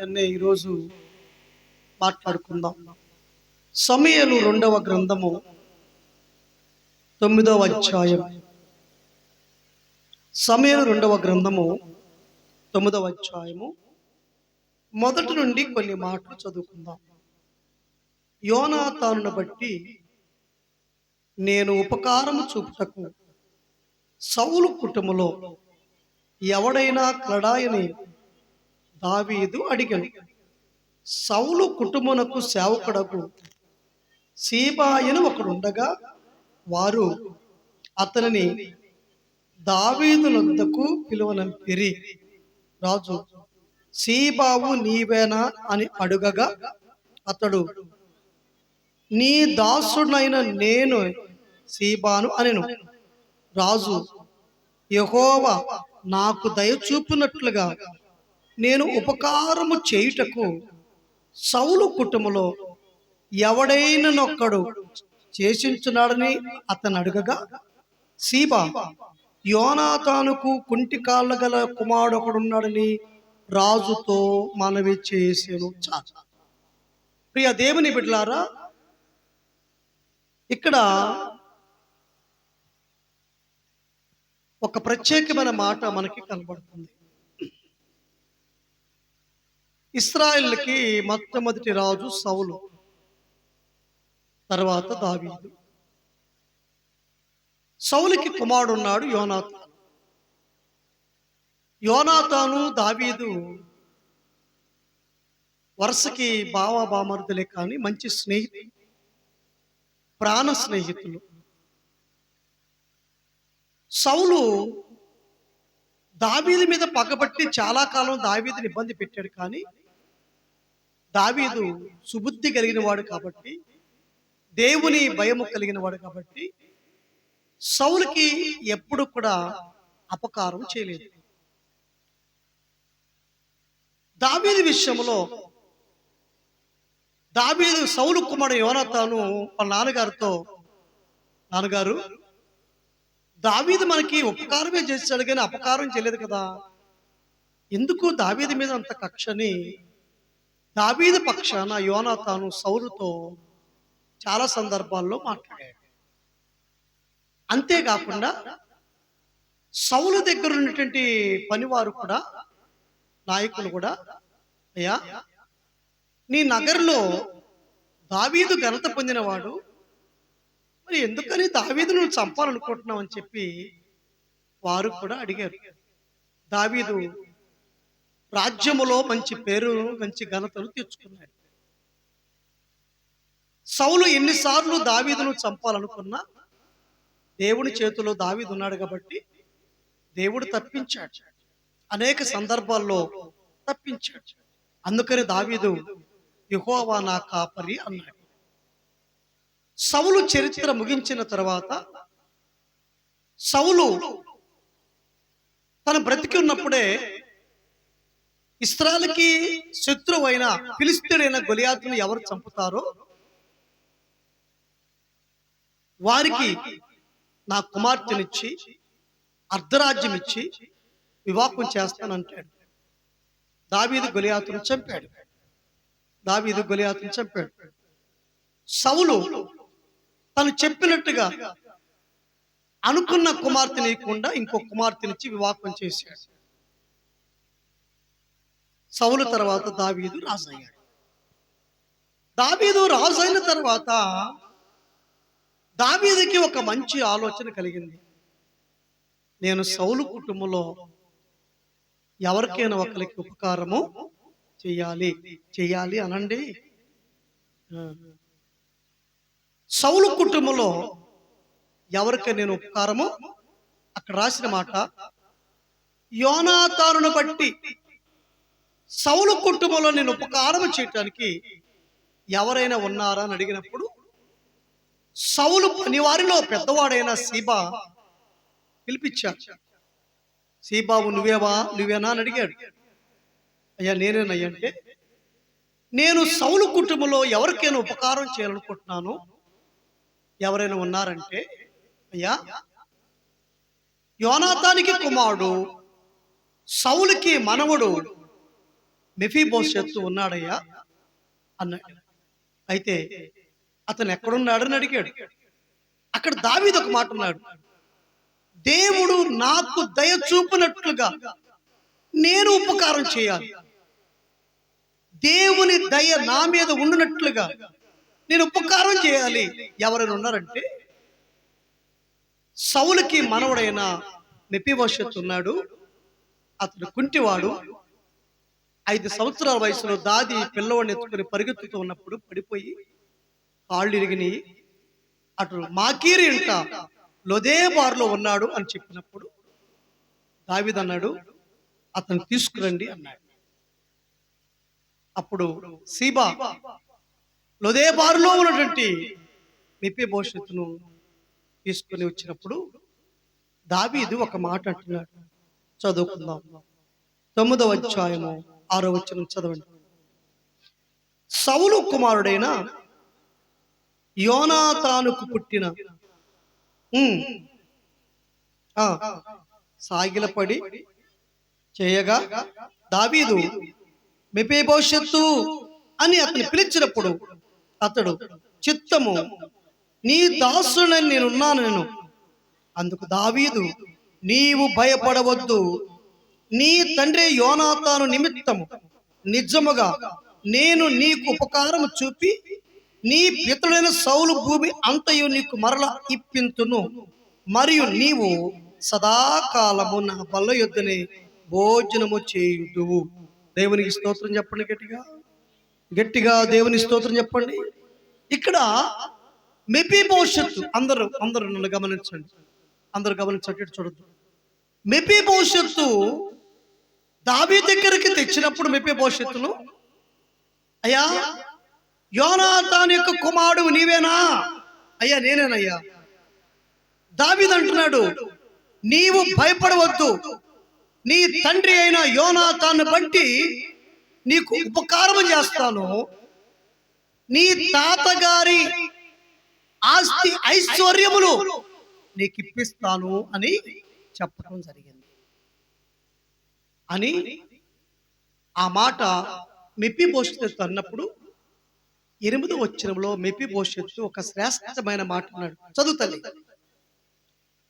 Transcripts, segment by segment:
విషయాన్ని ఈరోజు మాట్లాడుకుందాం. సమూయేలు 2వ గ్రంథము 9వ అధ్యాయం. సమూయేలు 2వ గ్రంథము 9వ అధ్యాయము మొదటి నుండి కొన్ని మాటలు చదువుకుందాం. యోనాతానును బట్టి నేను ఉపకారము చూపుటకు సౌలు కుటుంబంలో ఎవడైనా కలడాయని దావీదు అడిగాను. సౌలు కుటుంబమునకు సేవకుడకు సీబాయను ఒకడుండగా వారు అతనిని దావీదు నొద్దకు పిలువనంపిరి. రాజు సీబావు నీవేనా అని అడుగగా అతడు నీ దాసుడైన నేను సీబాను అనెను. రాజు యెహోవా నాకు దయచూపినట్లుగా నేను ఉపకారము చేయుటకు సౌలు కుటుంబంలో ఎవడైనొక్కడు చేసించున్నాడని అతను అడుగగా సీబా యోనాతానుకు కుంటి కాళ్ళ గల కుమారుడు ఒకడున్నాడని రాజుతో మనవి చేసెను. చాలు. ప్రియ దేవుని బిడ్డలారా, ఇక్కడ ఒక ప్రత్యేకమైన మాట మనకి కనబడుతుంది. ఇశ్రాయేలుకి మొట్టమొదటి రాజు సౌలు, తర్వాత దావీదు. సౌలుకి కుమారుడు ఉన్నాడు యోనాతాను. యోనాతాను దావీదు వరుసకి బామరుదులే కానీ మంచి స్నేహితులు, ప్రాణ స్నేహితులు. సౌలు దావీదు మీద పగబట్టి చాలా కాలం దావీదుని ఇబ్బంది పెట్టాడు. కానీ దావీదు సుబుద్ధి కలిగిన వాడు కాబట్టి, దేవుని భయము కలిగిన వాడు కాబట్టి సౌలుకి ఎప్పుడు కూడా అపకారం చేయలేదు. దావీదు విషయంలో దావీదు సౌలు కుమారుడు యోనాతాను వాళ్ళ నాన్నగారితో, నాన్నగారు దావీదు మనకి ఉపకారమే చేశాడు కానీ అపకారం చేయలేదు కదా, ఎందుకు దావీదు మీద అంత కక్షని దావీదు పక్షాన యోనాతాను సౌలుతో చాలా సందర్భాల్లో మాట్లాడాడు. అంతేకాకుండా సౌలు దగ్గర ఉన్నటువంటి పనివారు కూడా, నాయకులు కూడా, అయ్యా నీ నగరులో దావీదు ఘనత పొందినవాడు, మరి ఎందుకని దావీదును నువ్వు చంపాలనుకుంటున్నావు అని చెప్పి వారు కూడా అడిగారు. దావీదు రాజ్యములో మంచి పేరు, మంచి ఘనతను తెచ్చుకున్నాడు. సౌలు ఎన్నిసార్లు దావీదును చంపాలనుకున్నా దేవుని చేతిలో దావీదు ఉన్నాడు కాబట్టి దేవుడు తప్పించాడు. అనేక సందర్భాల్లో తప్పించాడు. అందుకని దావీదు యెహోవా నా కాపరి అన్నాడు. సౌలు చరిత్ర ముగించిన తర్వాత సౌలు తన బ్రతికి ఉన్నప్పుడే ఇశ్రాయేలుకి శత్రువైన ఫిలిష్తీయుడైన గొలియాతును ఎవరు చంపుతారో వారికి నా కుమార్తెనిచ్చి అర్ధరాజ్యం ఇచ్చి వివాహం చేస్తానంటాడు. దావీదు గొలియాతును చంపాడు. సౌలు తను చెప్పినట్టుగా అనుకున్న కుమార్తె నీయకుండా ఇంకో కుమార్తెనిచ్చి వివాహం చేశాడు. సౌలు తర్వాత దావీదు రాజు అయ్యాడు. దావీదు రాజు అయిన తర్వాత దావీదుకి ఒక మంచి ఆలోచన కలిగింది. నేను సౌలు కుటుంబంలో ఎవరికైనా ఒకరికి ఉపకారము చెయ్యాలి అనండి. సౌలు కుటుంబంలో ఎవరికైనా నేను ఉపకారము, అక్కడ రాసిన మాట, యోనాతానును బట్టి సౌలు కుటుంబంలో నేను ఉపకారం చేయటానికి ఎవరైనా ఉన్నారా అని అడిగినప్పుడు సౌలు పనివారిలో పెద్దవాడైన సీబా పిలిపించాడు. సీబావు నువ్వేనా అని అడిగాడు. అయ్యా నేనేనయ్యా అంటే, నేను సౌలు కుటుంబంలో ఎవరికైనా ఉపకారం చేయాలనుకుంటున్నాను, ఎవరైనా ఉన్నారంటే, అయ్యా యోనాతానికి కుమారుడు సౌలుకి మనవడు మెఫీబోషెతు ఉన్నాడయ్యా అన్నాడు. అయితే అతను ఎక్కడున్నాడని అడిగాడు. అక్కడ దావీదు ఒక మాట ఉన్నాడు, దేవుడు నాకు దయ చూపినట్లుగా నేను ఉపకారం చేయాలి, దేవుని దయ నా మీద ఉండినట్లుగా నేను ఉపకారం చేయాలి. ఎవరైనా ఉన్నారంటే సౌలుకి మనవడైన మెఫీబోషెతు ఉన్నాడు. అతడు కుంటివాడు. 5 సంవత్సరాల వయసులో దాది పిల్లవాడిని ఎత్తుకుని పరిగెత్తుతూ ఉన్నప్పుడు పడిపోయి కాళ్ళు ఇరిగిని. అటు మాకీరి ఇంట లొదేబారులో ఉన్నాడు అని చెప్పినప్పుడు దావీదు అన్నాడు, అతను తీసుకురండి అన్నాడు. అప్పుడు సీబా లొదేబారులో ఉన్నటువంటి మెఫీబోషెతును తీసుకుని వచ్చినప్పుడు దావీదు ఒక మాట అంటున్నాడు. చదువుకుందాం. 9వ అధ్యాయము 6వ వచనం చదవండి. సౌలు కుమారుడైన యోనాతానుకు పుట్టిన సాగిలపడి చేయగా దావీదు మెఫీబోషెతు అని అతన్ని పిలిచినప్పుడు అతడు, చిత్తము, నీ దాసుడని నేనున్నాను. అందుకు దావీదు, నీవు భయపడవద్దు, నీ తండ్రి యోనాతాను నిమిత్తము నిజముగా నేను నీకు ఉపకారం చూపి నీ పితరుడైన సౌలు భూమి అంతయు నీకు మరల ఇప్పింతును, మరియు నీవు సదాకాలము నా బల్ల యొద్దనే భోజనము చేయుదువు. దేవునికి స్తోత్రం చెప్పండి. గట్టిగా గట్టిగా దేవుని స్తోత్రం చెప్పండి. ఇక్కడ మెఫీబోషెతు, అందరూ నన్ను గమనించండి, అందరూ గమనించట్టు చూడద్దు. మెఫీబోషెతు దావీదు దగ్గరికి తెచ్చినప్పుడు మెఫీబోషెతును, అయ్యా యోనాతాను యొక్క కుమారుడు నీవేనా? అయ్యా నేనేనయ్యా. దావీదు అంటున్నాడు, నీవు భయపడవద్దు, నీ తండ్రి అయిన యోనాతాను బట్టి నీకు ఉపకారం చేస్తాను, నీ తాతగారి ఆస్తి ఐశ్వర్యములు నీకు ఇప్పిస్తాను అని చెప్పడం జరిగింది. అని ఆ మాట మెఫీబోషెతు అన్నప్పుడు 8వ వచనంలో మెఫీబోషెతు ఒక శ్రేష్టమైన మాట అన్నాడు. చదువు తల్లి.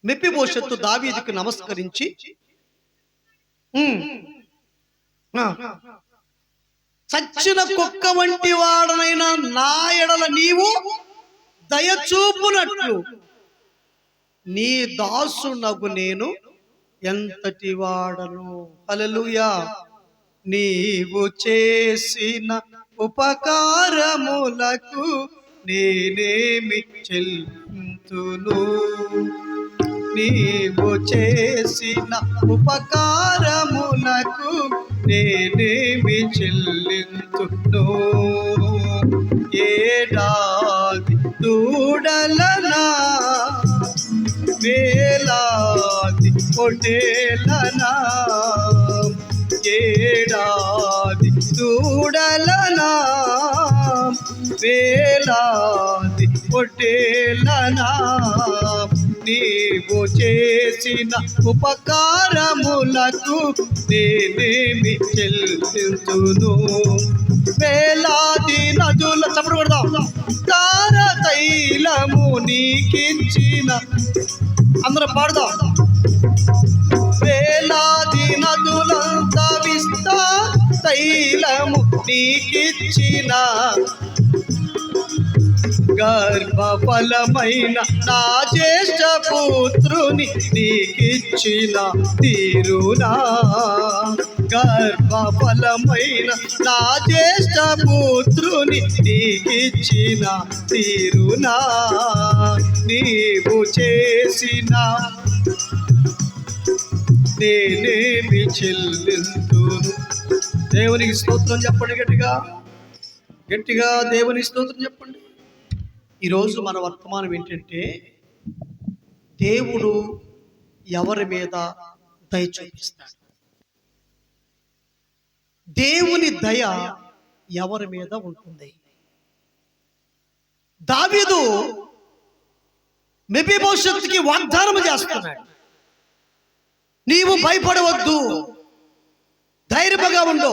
మెఫీబోషెతు దావీదుకు నమస్కరించి, చచ్చిన కుక్క వంటి వాడనైనా నా ఎడల నీవు దయచూపునట్లు నీ దాసునగు నేను ఎంతటి వాడను. హల్లెలూయా. నీవు చేసిన ఉపకారములకు నేనేమి చెల్లింతును, నీవు చేసిన ఉపకారములకు నేనేమి చెల్లింతును. ఏడాది దూడలనా వేలాది పొట్టేలనా, ఏడాది దూడలనా వేలాది పొట్టేలనా, నీవు చేసిన ఉపకారములకు నేనేమి చెల్లింతును. వేలాది నదుల చప్పుడు కొడదాం, తార తైలము నీకిచ్చిన, అందరం పాడదాం. వేలాది నదులంత విస్తా తైలము నీకిచ్చిన, గర్భఫలమైన నా జ్యేష్ఠ పుత్రుని నీకిచ్చిన తీరునా, గర్భఫలమైన నా జ్యేష్ఠ పుత్రుని నీకిచ్చిన తీరునా, నీవు చేసిన నేనేమి చెల్లింతును. దేవునికి స్తోత్రం చెప్పండి. గట్టిగా గట్టిగా దేవుని స్తోత్రం చెప్పండి. ఈరోజు మన వర్తమానం ఏంటంటే, దేవుడు ఎవరి మీద దయ చూపిస్తాడు, దేవుని దయ ఎవరి మీద ఉంటుంది. దావీదు మెఫీబోషెతుకి వాగ్దానం చేస్తున్నాడు, నీవు భయపడవద్దు, ధైర్యంగా ఉండు,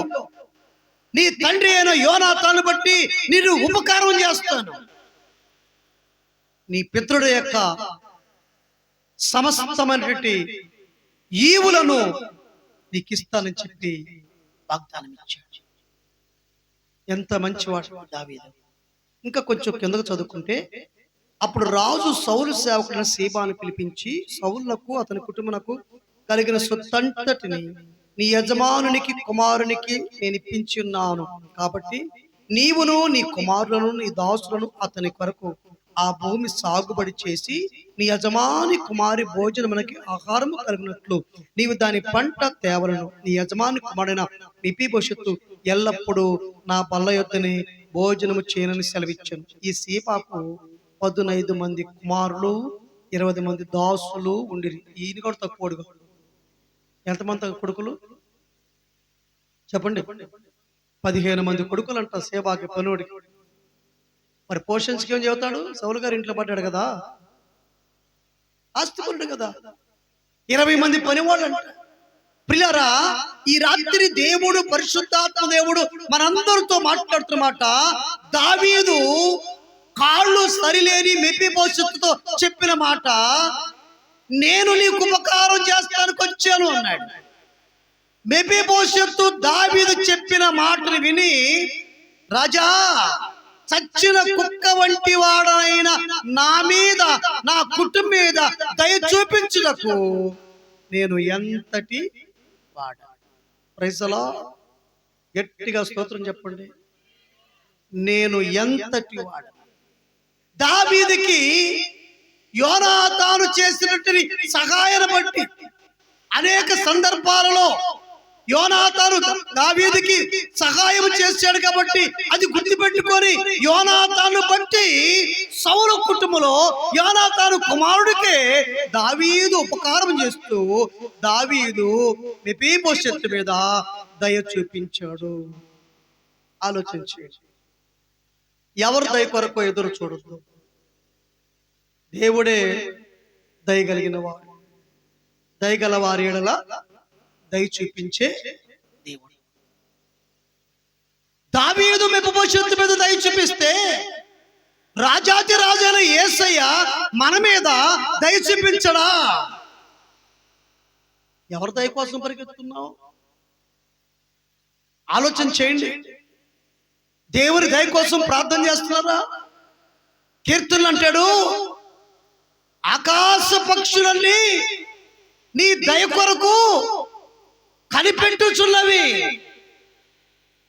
నీ తండ్రి అయిన యోనాతాను బట్టి నేను ఉపకారం చేస్తాను. నీ పితరుడు యొక్క సమస్తమైనటువంటి ఈవులను నీకు ఇస్తానని చెప్పి వాగ్దానం ఇచ్చాడు. ఎంత మంచివాడు దావీదు. ఇంకా కొంచెం కిందకు చదువుకుంటే, అప్పుడు రాజు సౌలు సేవకుడైన సీబాను పిలిపించి, సౌలునకు అతని కుటుంబమునకు కలిగిన సొత్తంతటిని నీ యజమానునికి కుమారునికి నేను ఇప్పించి ఉన్నాను. కాబట్టి నీవును నీ కుమారులను నీ దాసులను అతని కొరకు ఆ భూమి సాగుబడి చేసి నీ యజమాని కుమారి భోజనమునకి ఆహారము కలిగినట్లు నీవు దాని పంట తేవలను. నీ యజమాని కుమారుడైన మెఫీబోషెతు ఎల్లప్పుడూ నా బల్ల యొద్దనే భోజనము చేయనని సెలవిచ్చాను. ఈ సీబాకు 15 మంది కుమారులు, 20 మంది దాసులు ఉండిరి. ఈయన కూడా తక్కువడుగా. ఎంతమంది కొడుకులు చెప్పండి? 15 మంది కొడుకులు అంట సేబాకి, పనుడికి. మరి పోషన్స్కి ఏం చెబుతాడు? సౌలు గారు ఇంట్లో పడ్డాడు కదా, ఆస్తిపరుడు కదా, 20 మంది పనివాళ్ళు అంట. ప్రియులారా, ఈ రాత్రి దేవుడు, పరిశుద్ధాత్మ దేవుడు మనందరితో మాట్లాడుతున్నమాట. దావీదు కాళ్ళు సరిలేని మెఫీబోషెతుతో చెప్పిన మాట, నేను నీకు ఉపకారం చేస్తానికి వచ్చాను అన్నాడు. మెఫీబోషెతు దావీదు చెప్పిన మాటను విని, రాజా, చచ్చిన కుక్క వంటి వాడైన నా మీద, నా కుటుంబం మీద దయ చూపించుటకు నేను ఎంతటి వాడ. Praise the lord. గట్టిగా స్తోత్రం చెప్పండి. నేను ఎంతటి వాడ. దావీదుకి యోనాతాను చేసినట్టు సహాయాన్ని బట్టి అనేక సందర్భాలలో యోనాతాను దావీదుకి సహాయం చేశాడు కాబట్టి అది గుర్తుపెట్టుకొని యోనాతాను బట్టి సౌలు కుటుంబంలో యోనాతాను కుమారుడికే దావీదు ఉపకారం చేస్తూ దావీదు మెఫీబోషెతు మీద దయ చూపించాడు. ఆలోచించండి. ఎవరు దయ కొరకు ఎదురు చూడద్దు. దేవుడే దయగలిగిన వాడు. దయగల వారి ఎడల దయ చూపించే దేవుడు. దావీదు మెఫీబోషెతు మీద దయ చూపిస్తే రాజాతి రాజైన యేసయ్య మన మీద దయ చూపించడా? ఎవరి దయ కోసం పరిగెత్తున్నావు? ఆలోచన చేయండి. దేవుని దయ కోసం ప్రార్థన చేస్తున్నారా? కీర్తనలు అంటాడు, ఆకాశ పక్షులన్నీ నీ దయ కొరకు కనిపెట్టుచున్నవి.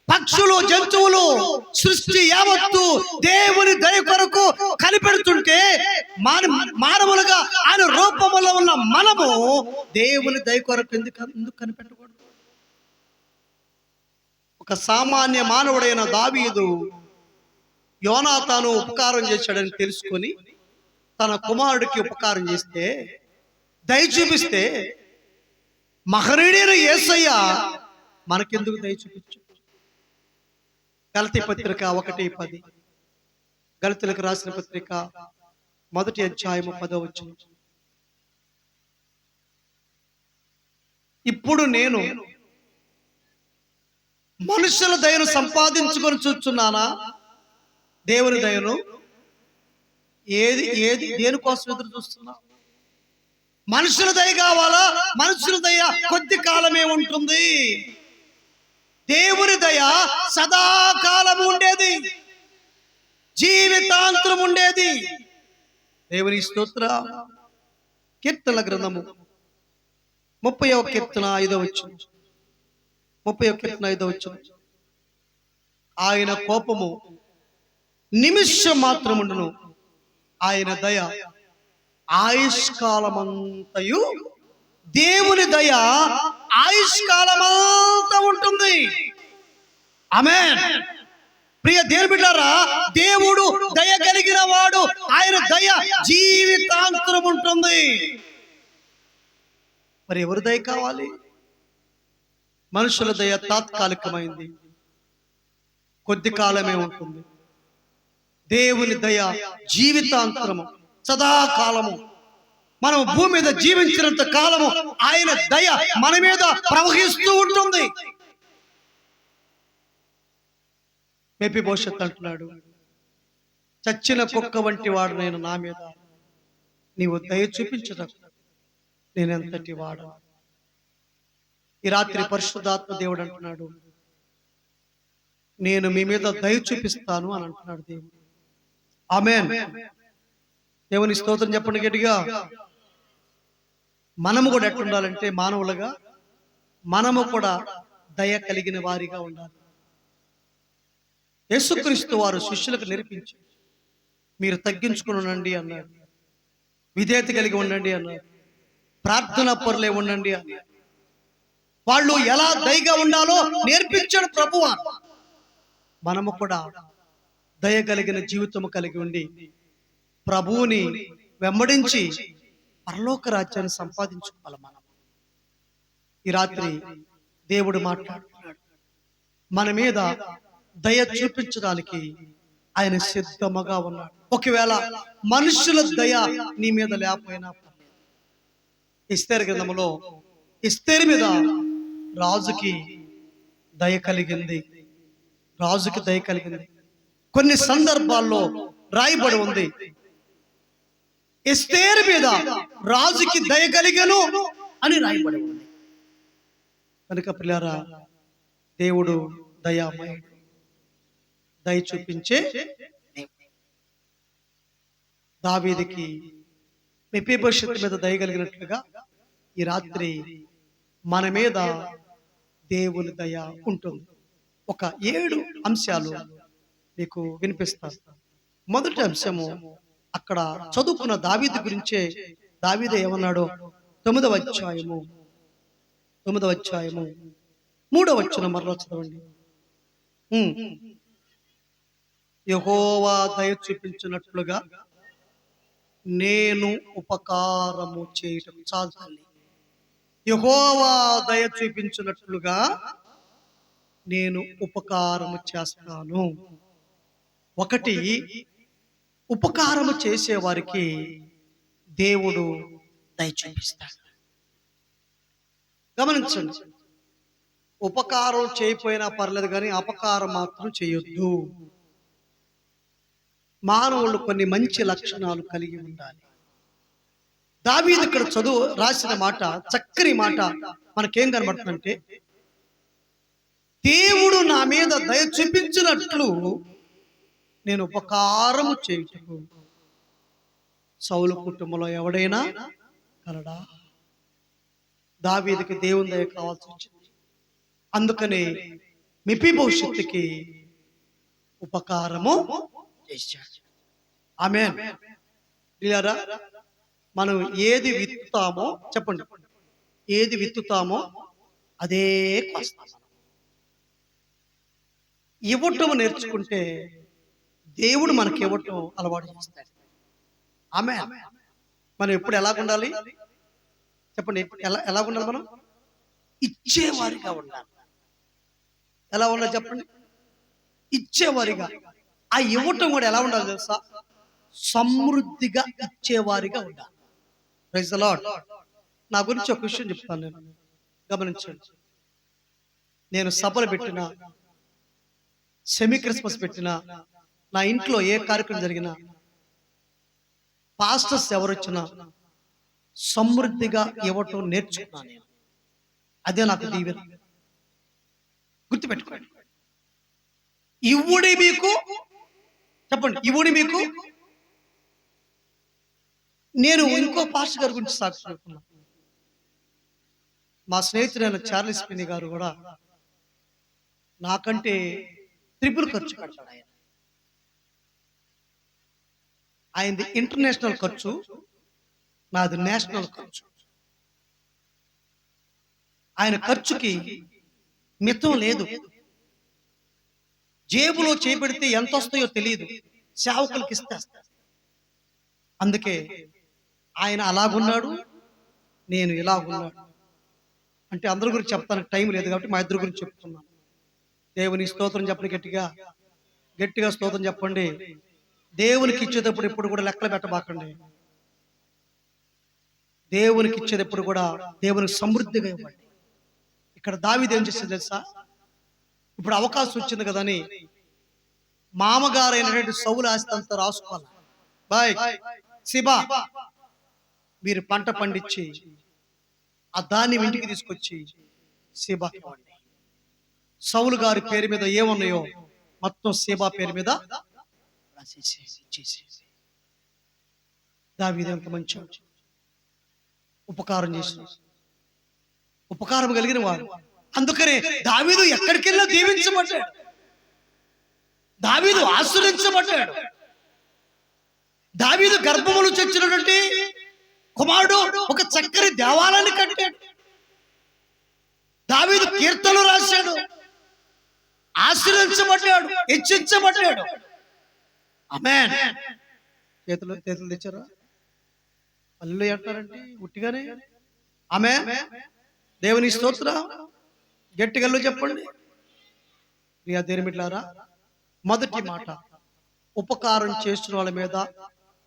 పక్షులు, జంతువులు, సృష్టి యావత్తు దేవుని దయ కొరకు కనిపెడుతుంటే మానవులుగా ఆయన రూపంలో ఉన్న మనము దేవుని దయ కొరకు ఎందుకు కనిపెట్టకూడదు? ఒక సామాన్య మానవుడైన దావీదు యోనాతాను ఉపకారం చేశాడని తెలుసుకొని తన కుమారుడికి ఉపకారం చేస్తే, దయ చూపిస్తే, మహనీయుడైన యేసయ్య మనకెందుకు దయ చూపించు? గలతీ పత్రిక 1:10, గలతీలకు రాసిన పత్రిక 1వ అధ్యాయము 10వ వచనం. ఇప్పుడు నేను మనుషుల దయను సంపాదించుకొని చూస్తున్నానా, దేవుని దయను? దేనికోసం ఎదురు చూస్తున్నా? మనుషుల దయ కావాలా? మనుషుల దయ కొద్ది కాలమే ఉంటుంది. దేవుని దయ సదాకాలం ఉండేది, జీవితాంతరం ఉండేది. దేవుని స్తోత్ర. కీర్తనల గ్రంథము 30వ కీర్తన 5వ వచనం. 30వ కీర్తన 5వ వచనం. ఆయన కోపము నిమిషం మాత్రముండును, ఆయన దయ ఆయుష్కాలమంతయు. దేవుని దయ ఆయుష్కాలమంతా ఉంటుంది. ఆమేన్. ప్రియ దేవుని బిడ్డలారా, దేవుడు దయ కలిగిన వాడు. ఆయన దయ జీవితాంతరం ఉంటుంది. మరి ఎవరి దయ కావాలి? మనుషుల దయ తాత్కాలికమైంది, కొద్ది కాలమే ఉంటుంది. దేవుని దయ జీవితాంతరము, సదాకాలము. మనం భూమి మీద జీవించినంత కాలము ఆయన దయ మన మీద ప్రవహిస్తూ ఉంటుంది. మెఫీబోషెత్ అంటున్నాడు, చచ్చిన కుక్క వంటి వాడు నేను, నా మీద నీవు దయ చూపించటకు నేనెంతటి వాడు. ఈ రాత్రి పరిశుద్ధాత్మ దేవుడు అంటున్నాడు, నేను మీ మీద దయ చూపిస్తాను అని అంటున్నాడు దేవుడు. ఆమేన్. దేవుని స్తోత్రం చెప్పండి గట్టిగా. మనము కూడా ఎట్లుండాలంటే, మానవులుగా మనము కూడా దయ కలిగిన వారిగా ఉండాలి. యేసుక్రీస్తు వారు శిష్యులకు నేర్పించి, మీరు తగ్గించుకుని ఉండండి అన్నాడు, విధేయత కలిగి ఉండండి అన్నాడు, ప్రార్థనా పరులే ఉండండి అన్నాడు. వాళ్ళు ఎలా దయగా ఉండాలో నేర్పించాడు ప్రభువు. మనము కూడా దయ కలిగిన జీవితము కలిగి ఉండి ప్రభువుని వెంబడించి పరలోక రాజ్యాన్ని సంపాదించుకోవాలి. మనం ఈ రాత్రి దేవుడు మాట్లాడుతున్నాడు, మన మీద దయ చూపించడానికి ఆయన సిద్ధముగా ఉన్నాడు. ఒకవేళ మనుషుల దయ నీ మీద లేకపోయినా పర్లేదు. ఎస్తేరు గ్రంథములో ఎస్తేరు మీద రాజుకి దయ కలిగింది. రాజుకి దయ కలిగింది. కొన్ని సందర్భాల్లో రాయబడి ఉంది, ఎస్తేరు మీద రాజుకి దయ కలిగను అని రాయబడి ఉంది. కనుక ప్రియులారా, దేవుడు దయామయుడు, దయ చూపించే. దావీదుకి మెఫీబోషెత్ మీద దయ కలిగినట్లుగా ఈ రాత్రి మన మీద దేవుని దయ ఉంటుంది. ఒక 7 అంశాలు మీకు వినిపిస్తాను. మొదటి అంశము, అక్కడ చదువుకున్న దావీదు గురించే. దావీదు ఏమన్నాడో 9వ అధ్యాయము 3వ వచనం మరలా చదవండి. యెహోవా దయ చూపించినట్లుగా నేను ఉపకారము చేయటం చాలు తల్లి. యెహోవా దయ చూపించినట్లుగా నేను ఉపకారము చేస్తాను. ఒకటి, ఉపకారము చేసేవారికి దేవుడు దయ చూపిస్తాడు. గమనించండి, ఉపకారం చేయకపోయినా పర్లేదు కానీ అపకారం మాత్రం చేయొద్దు. మానవులు కొన్ని మంచి లక్షణాలు కలిగి ఉండాలి. దావీదు ఇక్కడ రాసిన మాట, చక్కని మాట మనకేం కనబడుతుందంటే, దేవుడు నా మీద దయ చూపించినట్లు నేను ఉపకారము చేయుటకు సౌలు కుటుంబంలో ఎవడైనా కలడా? దావీదుకి దేవుని దయ కావాల్సి వచ్చింది. అందుకనే మెఫీబోషెతుకి ఉపకారము చేశాడు. ఆమేన్. ప్రియులారా, మనం ఏది విత్తుతామో, చెప్పండి, ఏది విత్తుతామో అదే కోస్తాం. ఇవ్వటం నేర్చుకుంటే దేవుడు మనకి ఇవ్వటం అలవాటు చేస్తాడు. ఆమేన్. మనం ఎప్పుడు ఎలాగుండాలి చెప్పండి, ఎలా ఉండాలి? మనం ఇచ్చేవారిగా ఉండాలి. ఎలా ఉండాలి చెప్పండి? ఇచ్చేవారిగా. ఆ ఇవ్వటం కూడా ఎలా ఉండాలి తెలుసా? సమృద్ధిగా ఇచ్చేవారిగా ఉండాలి. Praise the lord. నా గురించి ఒక విషయం చెప్తాను, నేను గమనించండి. నేను సభలు పెట్టినా, సెమీ క్రిస్మస్ పెట్టినా, నా ఇంట్లో ఏ కార్యక్రమం జరిగినా, పాస్టర్స్ ఎవరు వచ్చినా సమృద్ధిగా ఇవ్వటం నేర్చుకున్నాను నేను. అదే నాకు దీవెన. గుర్తుపెట్టుకోండి. ఇవ్వుడి మీకు, చెప్పండి, ఇవ్వుడి మీకు. నేను ఇంకో పాస్టర్ గారి గురించి సాక్షి చెప్తున్నా. మా స్నేహితుడైన చార్లెస్ పిన్ని గారు కూడా నాకంటే ట్రిపుల్ ఖర్చు పెడతాడు. ఆయనది ఇంటర్నేషనల్ ఖర్చు, నాది నేషనల్ ఖర్చు. ఆయన ఖర్చుకి మితం లేదు. జేబులో చేపెడితే ఎంత వస్తాయో తెలియదు, సేవకులకి ఇస్తేస్తారు. అందుకే ఆయన అలాగున్నాడు, నేను ఇలాగున్నాడు. అంటే అందరి గురించి చెప్తానికి టైం లేదు కాబట్టి మా ఇద్దరి గురించి చెప్తున్నాను. దేవుని స్తోత్రం చెప్పండి, గట్టిగా స్తోత్రం చెప్పండి. దేవునికి ఇచ్చేటప్పుడు ఎప్పుడు కూడా లెక్కలు పెట్టబాకండి. దేవునికి ఇచ్చేటప్పుడు కూడా దేవునికి సమృద్ధిగా ఇవ్వండి. ఇక్కడ దావీదు ఏం చేసింది తెలుసా? ఇప్పుడు అవకాశం వచ్చింది కదా అని మామగారైనటువంటి సౌలు ఆస్తి అంతా రాసుకోవాలి. బాయ్ సిబా, మీరు పంట పండించి ఆ ధాన్యం ఇంటికి తీసుకొచ్చి సీబాకి ఇవ్వండి. సౌలు గారి పేరు మీద ఏమున్నాయో మొత్తం సీబా పేరు మీద రాసేసి. దావీదు ఎంత మంచివాడు, ఉపకారం చేసిన, ఉపకారం కలిగిన వాడు. అందుకనే దావీదు ఎక్కడికెళ్ళినా దీవించబడ్డాడు, దావీదు ఆశ్రయించబడ్డాడు. దావీదు గర్భములు చచ్చినటువంటి కుమారుడు ఒక చక్కని దేవాలయాన్ని కట్టాడు. దావీదు కీర్తనలు రాశాడు, ఆశ్రయించబడ్డాడు, హెచ్చించబడ్డాడు. ఆమేన్. చేతులు తెచ్చారా? పళ్ళు అంటారంటే ఉట్టిగానే ఆమేన్. దేవుని స్తోత్రం. గట్టిగా చెప్పండి. ప్రియా దేవుని బిడ్డలారా, మొదటి మాట, ఉపకారం చేస్తున్న వాళ్ళ మీద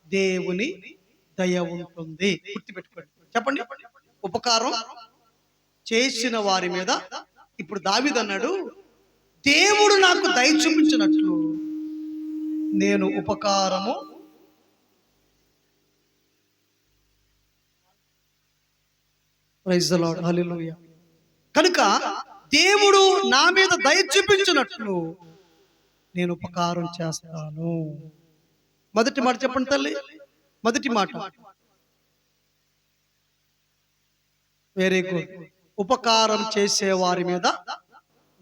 దేవుని దయ ఉంటుంది. గుర్తుపెట్టుకోండి. చెప్పండి, ఉపకారం చేసిన వారి మీద. ఇప్పుడు దావీదు అన్నాడు, దేవుడు నాకు దయ చూపించినట్లు నేను ఉపకారము ప్రైజ్ ది లార్డ్, హల్లెలూయా. కనుక దేవుడు నా మీద దయ చూపించినట్లు నేను ఉపకారం చేస్తాను. మొదటి మాట చెప్పండి తల్లి, మొదటి మాట. Very good. ఉపకారం చేసే వారి మీద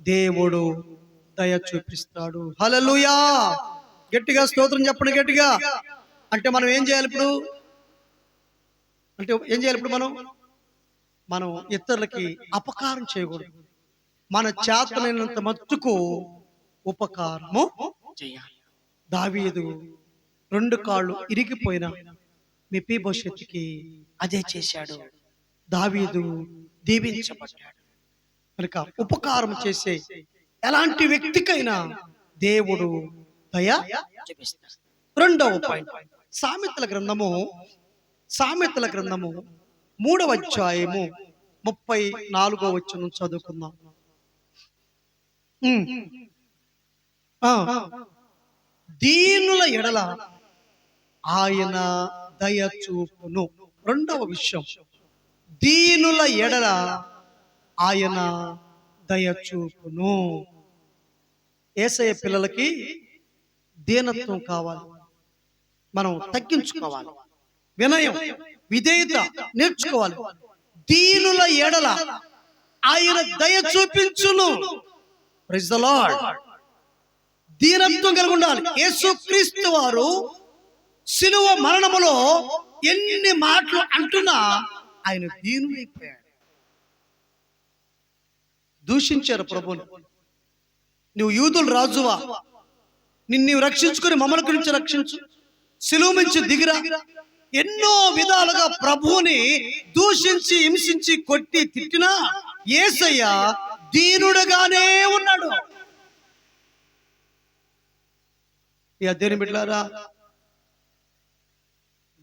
దేవుడు దయ చూపిస్తాడు. హల్లెలూయా. గట్టిగా స్తోత్రం చెప్పండి, గట్టిగా. అంటే మనం ఏం చేయాలి ఇప్పుడు? మనం ఇతరులకి అపకారం చేయకూడదు. మన చేతనైనంత మట్టుకు ఉపకారము చేయాలి. దావీదు 2 కాళ్ళు ఇరిగిపోయిన మెఫీబోషెతుకి అదే చేశాడు. దావీదు దీవించబడ్డాడు. కనుక ఉపకారం చేసే ఎలాంటి వ్యక్తికైనా దేవుడు దయ చూపిస్తాడు. రెండవ పాయింట్, సామెతల గ్రంథము 3వ అధ్యాయము 34వ వచనం చదువుకుందాం. దీనుల ఎడల ఆయన దయ చూపును. రెండవ విషయం, దీనుల ఎడల ఆయన దయ చూపును. యేసయ్య పిల్లలకి దీనత్వం కావాలి, మనం తగ్గించుకోవాలి, వినయం విధేయత నేర్చుకోవాలి. దీనుల ఎడల ఆయన దయ చూపించును. Praise the lord. దీనత్వం కలిగి ఉండాలి. యేసుక్రీస్తు వారు శిలువ మరణములో ఎన్ని మాటలు అంటున్నా ఆయన దీనులైపోయాడు. దూషించారు ప్రభుని. నువ్వు యూదుల రాజువా, నిన్ను రక్షించుకుని మమ్మల్ని గురించి రక్షించు, శిలువ నుంచి దిగిరా. ఎన్నో విధాలుగా ప్రభువుని దూషించి హింసించి కొట్టి తిట్టినా యేసయ్య దీనుడుగానే ఉన్నాడు. దేవుని బిడ్డలారా,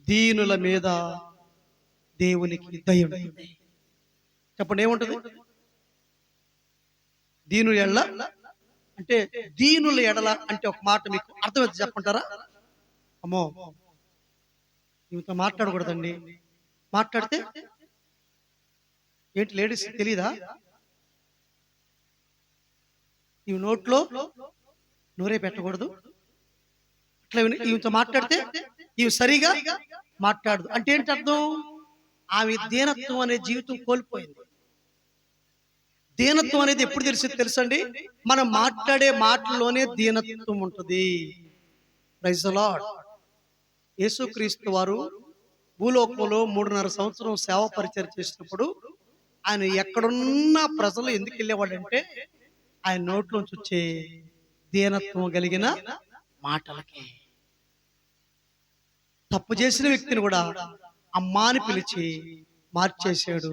దీనుల మీద దేవునికి దయ ఉంటుంది. చెప్పండి, ఏముంటుంది? దీనుల ఎడల అంటే, దీనుల ఎడల అంటే ఒక మాట మీకు అర్థమైతే చెప్పంటారా? అమ్మో, ఇంత మాట్లాడకూడదండి, మాట్లాడితే ఏంటి లేడీస్ తెలీదా? ఇవి నోట్లో నోరే పెట్టకూడదు, అట్లా ఇంత మాట్లాడితే ఇవి సరిగా మాట్లాడదు అంటే ఏంటి అర్థం? ఆమె దీనత్వం అనే జీవితం కోల్పోయింది. దీనత్వం అనేది ఎప్పుడు తెలుసండి? మనం మాట్లాడే మాటల్లోనే దీనత్వం ఉంటుంది. Praise the lord. యేసుక్రీస్తు వారు భూలోకంలో 3.5 సంవత్సరం సేవ పరిచయం చేసినప్పుడు ఆయన ఎక్కడున్న ప్రజలు ఎందుకు వెళ్ళేవాడంటే ఆయన నోట్లోంచి వచ్చే దీనత్వం కలిగిన మాటలకి. తప్పు చేసిన వ్యక్తిని కూడా అమ్మా అని పిలిచి మార్చేశాడు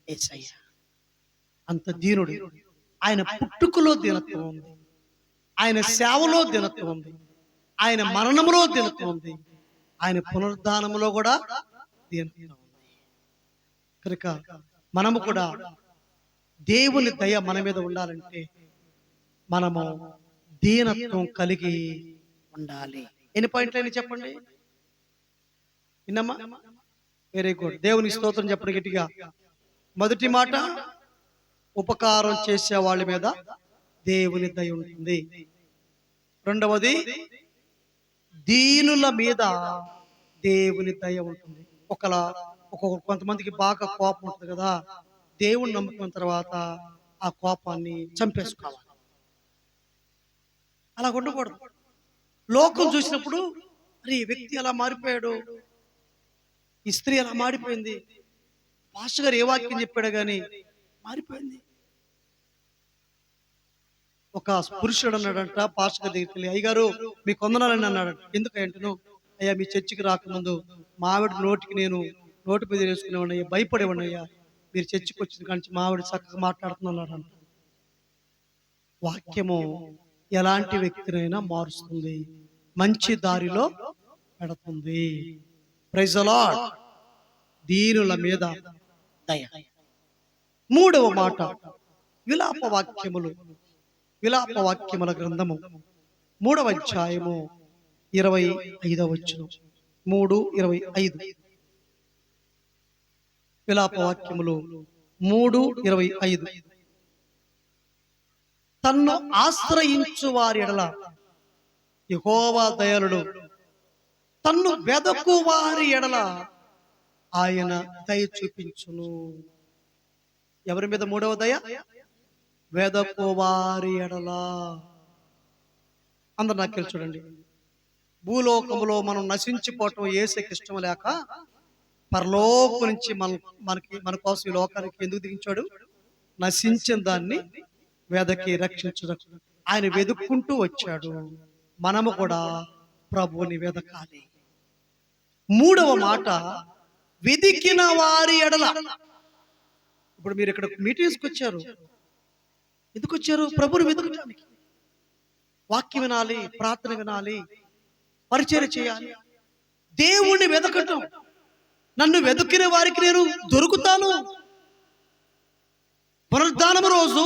యేసయ్య. అంత దీనుడు. ఆయన పుట్టుకలో దీనత్వం ఉంది, ఆయన సేవలో దీనత్వం ఉంది, ఆయన మరణములో దీనత్వం ఉంది, ఆయన పునరుద్ధానములో కూడా దీనత్వం ఉంది. కనుక మనము కూడా దేవుని దయ మన మీద ఉండాలంటే మనము దీనత్వం కలిగి ఉండాలి. ఎన్ని పాయింట్లని చెప్పండి? విన్నమ్మా? Very good. దేవుని స్తోత్రం చెప్పండి గట్టిగా. మొదటి మాట, ఉపకారం చేసే వాళ్ళ మీద దేవుని దయ ఉంటుంది. రెండవది, దీనుల మీద దేవుని దయ ఉంటుంది. కొంతమందికి బాగా కోపం ఉంటుంది కదా, దేవుని నమ్ముకున్న తర్వాత ఆ కోపాన్ని చంపేసుకోవాలి. అలా ఉండకూడదు. లోకం చూసినప్పుడు అరే ఈ వ్యక్తి అలా మారిపోయాడు, ఈ స్త్రీ అలా మారిపోయింది, పాస్టర్ గారు ఏ వాక్యం చెప్పాడు కానీ మారిపోయింది. ఒక పురుషుడు అన్నాడంట పాస్టర్ గారి దగ్గరికి వెళ్ళి, అయ్యగారు మీ కొందనాలని అన్నాడంట. ఎందుకంటేను, అయ్యా మీ చర్చికి రాకముందు మా ఆవిడ నేను నోటి మీద వేసుకునేవాడినయ్యా, భయపడేవాడినయ్యా, మీరు చర్చికి వచ్చిన కాంచి మా ఆవిడ చక్కగా మాట్లాడుతున్నాడు అంట. వాక్యము ఎలాంటి వ్యక్తినైనా మారుస్తుంది, మంచి దారిలో పెడుతుంది. Praise the lord. దీనుల మీద దయ. మూడవ మాట, విలాప వాక్యముల గ్రంథము 3వ అధ్యాయము 25వ వచనం. 3:25. విలాప వాక్యములు 3:25. తన్ను ఆశ్రయించు వారి ఎడల యెహోవా దయాళుడు, తన్ను వెదకు వారి ఎడల ఆయన దయ చూపించును. ఎవరి మీద మూడవ దయ? వెదకు వారి ఎడల. అందరు నాకు చూడండి, భూలోకములో మనం నశించిపోవటం యేసుకి ఇష్టం లేక పరలోకం నుంచి మన కోసం ఈ లోకానికి ఎందుకు దిగించాడు? నశించిన దాన్ని వెదకి రక్షించడం. ఆయన వెతుక్కుంటూ వచ్చాడు. మనము కూడా ప్రభువుని వెదకాలి. మూడవ మాట, వెదికిన వారి ఎడల. ఇప్పుడు మీరు ఇక్కడ మీటింగ్స్కి వచ్చారు, ఎందుకు వచ్చారు? ప్రభువుని వెతకడానికి. వాక్యం వినాలి, ప్రార్థన వినాలి, పరిచర్య చేయాలి, దేవుణ్ణి వెతకటం. నన్ను వెతుకిన వారికి నేను దొరుకుతాను. పునరుద్ధానం రోజు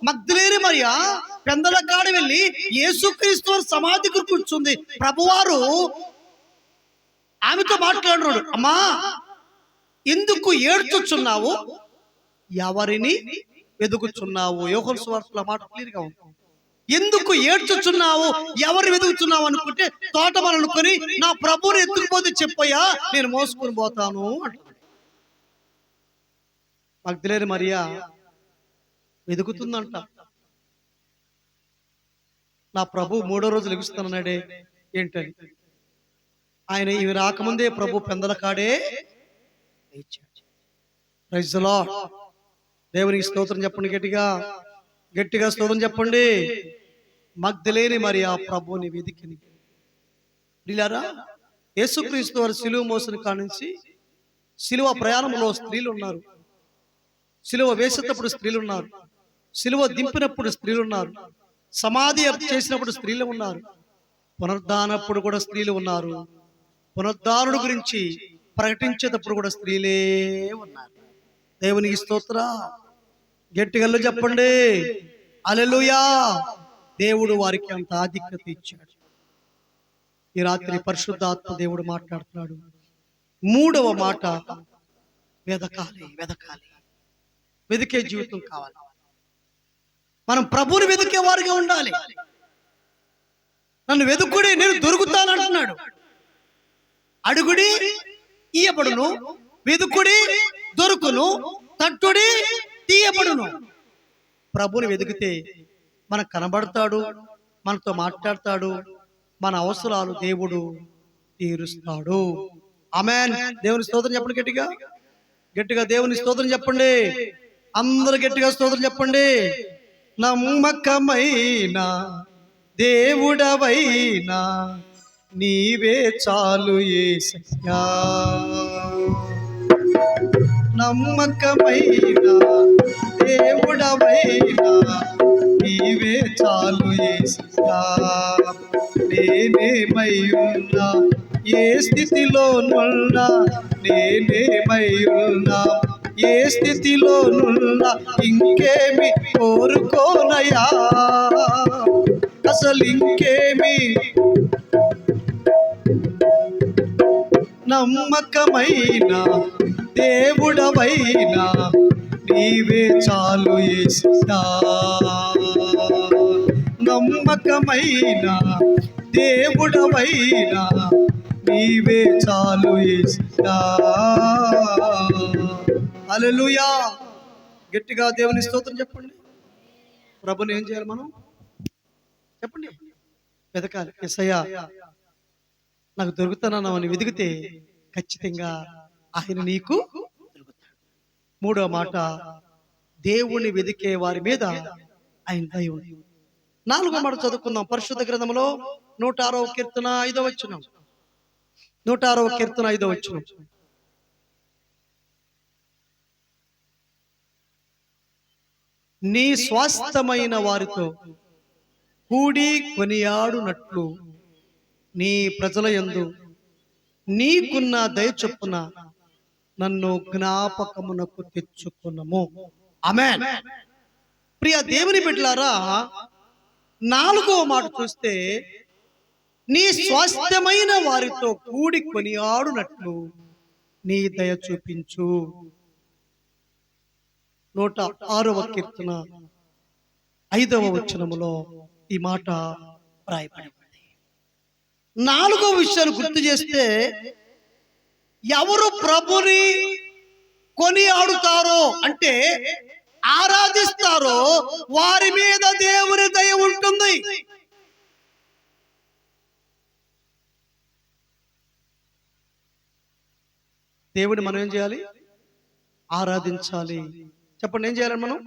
మగ్దలేని మరియ పెందల కాడ వెళ్ళి యేసుక్రీస్తు సమాధికి కూర్చుంది. ప్రభువారు ఆమెతో మాట్లాడినాడు, అమ్మా ఎందుకు ఏడ్చుచున్నావు, ఎవరిని వెతుకుచున్నావు? యోహాను సువార్తలో మాట క్లియర్గా ఉంటుంది. ఎందుకు ఏడ్చుచున్నావు, ఎవరు వెతుకుతున్నావు అనుకుంటే, తోటమని అనుకొని నా ప్రభువుని ఎత్తుకుపోతే చెప్పయ్యా, నేను మోసుకొని పోతాను అంటున్నాడు. మగ్దలేని మరియ వెతుకుతుందంట. నా ప్రభు 3వ రోజు లెగుస్తున్నాడే ఏంటని. ఆయన ఇవి రాకముందే ప్రభు పెందల కాడే లేచాడు. Praise the lord. దేవునికి స్తోత్రం చెప్పండి గట్టిగా స్తోత్రం చెప్పండి. మగ్దలేని మరియ ప్రభువుని వెతికింది. ప్రియులారా, యేసుక్రీస్తు వారు సిలువ మోసిన కానుంచి సిలువ ప్రయాణంలో స్త్రీలు ఉన్నారు, సిలువ వేసేటప్పుడు స్త్రీలు ఉన్నారు, సిలువ దింపినప్పుడు స్త్రీలు ఉన్నారు, సమాధి చేసినప్పుడు స్త్రీలు ఉన్నారు, పునరుద్ధానప్పుడు కూడా స్త్రీలు ఉన్నారు, పునరుద్ధానుడి గురించి ప్రకటించేటప్పుడు కూడా స్త్రీలే ఉన్నారు. దేవునికి స్తోత్ర. గట్టిగా చెప్పండి హల్లెలూయా. దేవుడు వారికి అంత ఆధిక్యత ఇచ్చాడు. ఈ రాత్రి పరిశుద్ధాత్మ దేవుడు మాట్లాడుతున్నాడు. మూడవ మాట, వెదకాలి. వెతికే జీవితం కావాలి. మనం ప్రభువుని వెతికే వారిగా ఉండాలి. నన్ను వెతుకుడి, నేను దొరుకుతానంటున్నాడు. అడుగుడి ఇయ్యబడును, వెతుకుడి దొరుకును, తట్టుడి తీయబడును. ప్రభువుని వెతికితే మనకు కనబడతాడు, మనతో మాట్లాడతాడు, మన అవసరాలు దేవుడు తీరుస్తాడు. ఆమేన్. దేవుని స్తోత్రం చెప్పండి గట్టిగా దేవుని స్తోత్రం చెప్పండి. అందరూ గట్టిగా స్తోత్రం చెప్పండి. నమ్మకమైన దేవుడవైనా నీవే చాలు యేసయ్యా. నమ్మకమైన దేవుడవైనా నీవే చాలు యేసయ్యా. నేనేమై ఉన్నా, ఏ స్థితిలోనున్నా, నేనేమై ఉన్నా, ఏ స్థితిలోనున్నా, ఇంకేమి కోరుకోనయా. అసలింకేమి నమ్మకమైన దేవుడవైనా నీవే చాలు యేసయ్యా. నమ్మకమైన దేవుడవైనా నీవే చాలు యేసయ్యా. హల్లెలూయా. గట్టిగా దేవుని స్తోత్రం చెప్పండి. ప్రభుని ఏం చేయాలి మనం? చెప్పండి. వెతకాలి. యేసయ్యా నాకు దొరుకుతానన్నావు అని వెతికితే ఖచ్చితంగా ఆయన నీకు దొరుకుతాడు. మూడో మాట, దేవుణ్ణి వెతికే వారి మీద ఆయన దయ ఉంది. నాలుగో మాట చదువుకుందాం. పరిశుద్ధ గ్రంథంలో 106వ కీర్తన 5వ వచనం. 106వ కీర్తన 5వ వచనం. నీ స్వాస్థ్యమైన వారితో కూడి కొనియాడునట్లు నీ ప్రజల యందు నీకున్న దయ చొప్పున నన్ను జ్ఞాపకమునకు తెచ్చుకున్నము. ఆమేన్. ప్రియ దేవుని బిడ్డలారా, నాలుగో మాట చూస్తే నీ స్వాస్థ్యమైన వారితో కూడి కొనియాడునట్లు నీ దయ చూపించు. 106వ కీర్తన 5వ వచనములో ఈ మాట రాయబడింది. నాలుగో విషయాన్ని గుర్తు చేస్తే, ఎవరు ప్రభుని కొనియాడుతారో అంటే ఆరాధిస్తారో వారి మీద దేవుని దయ ఉంటుంది. దేవుని మనం ఏం చేయాలి? ఆరాధించాలి. చెప్పండి, ఏం చేయాలి మనం?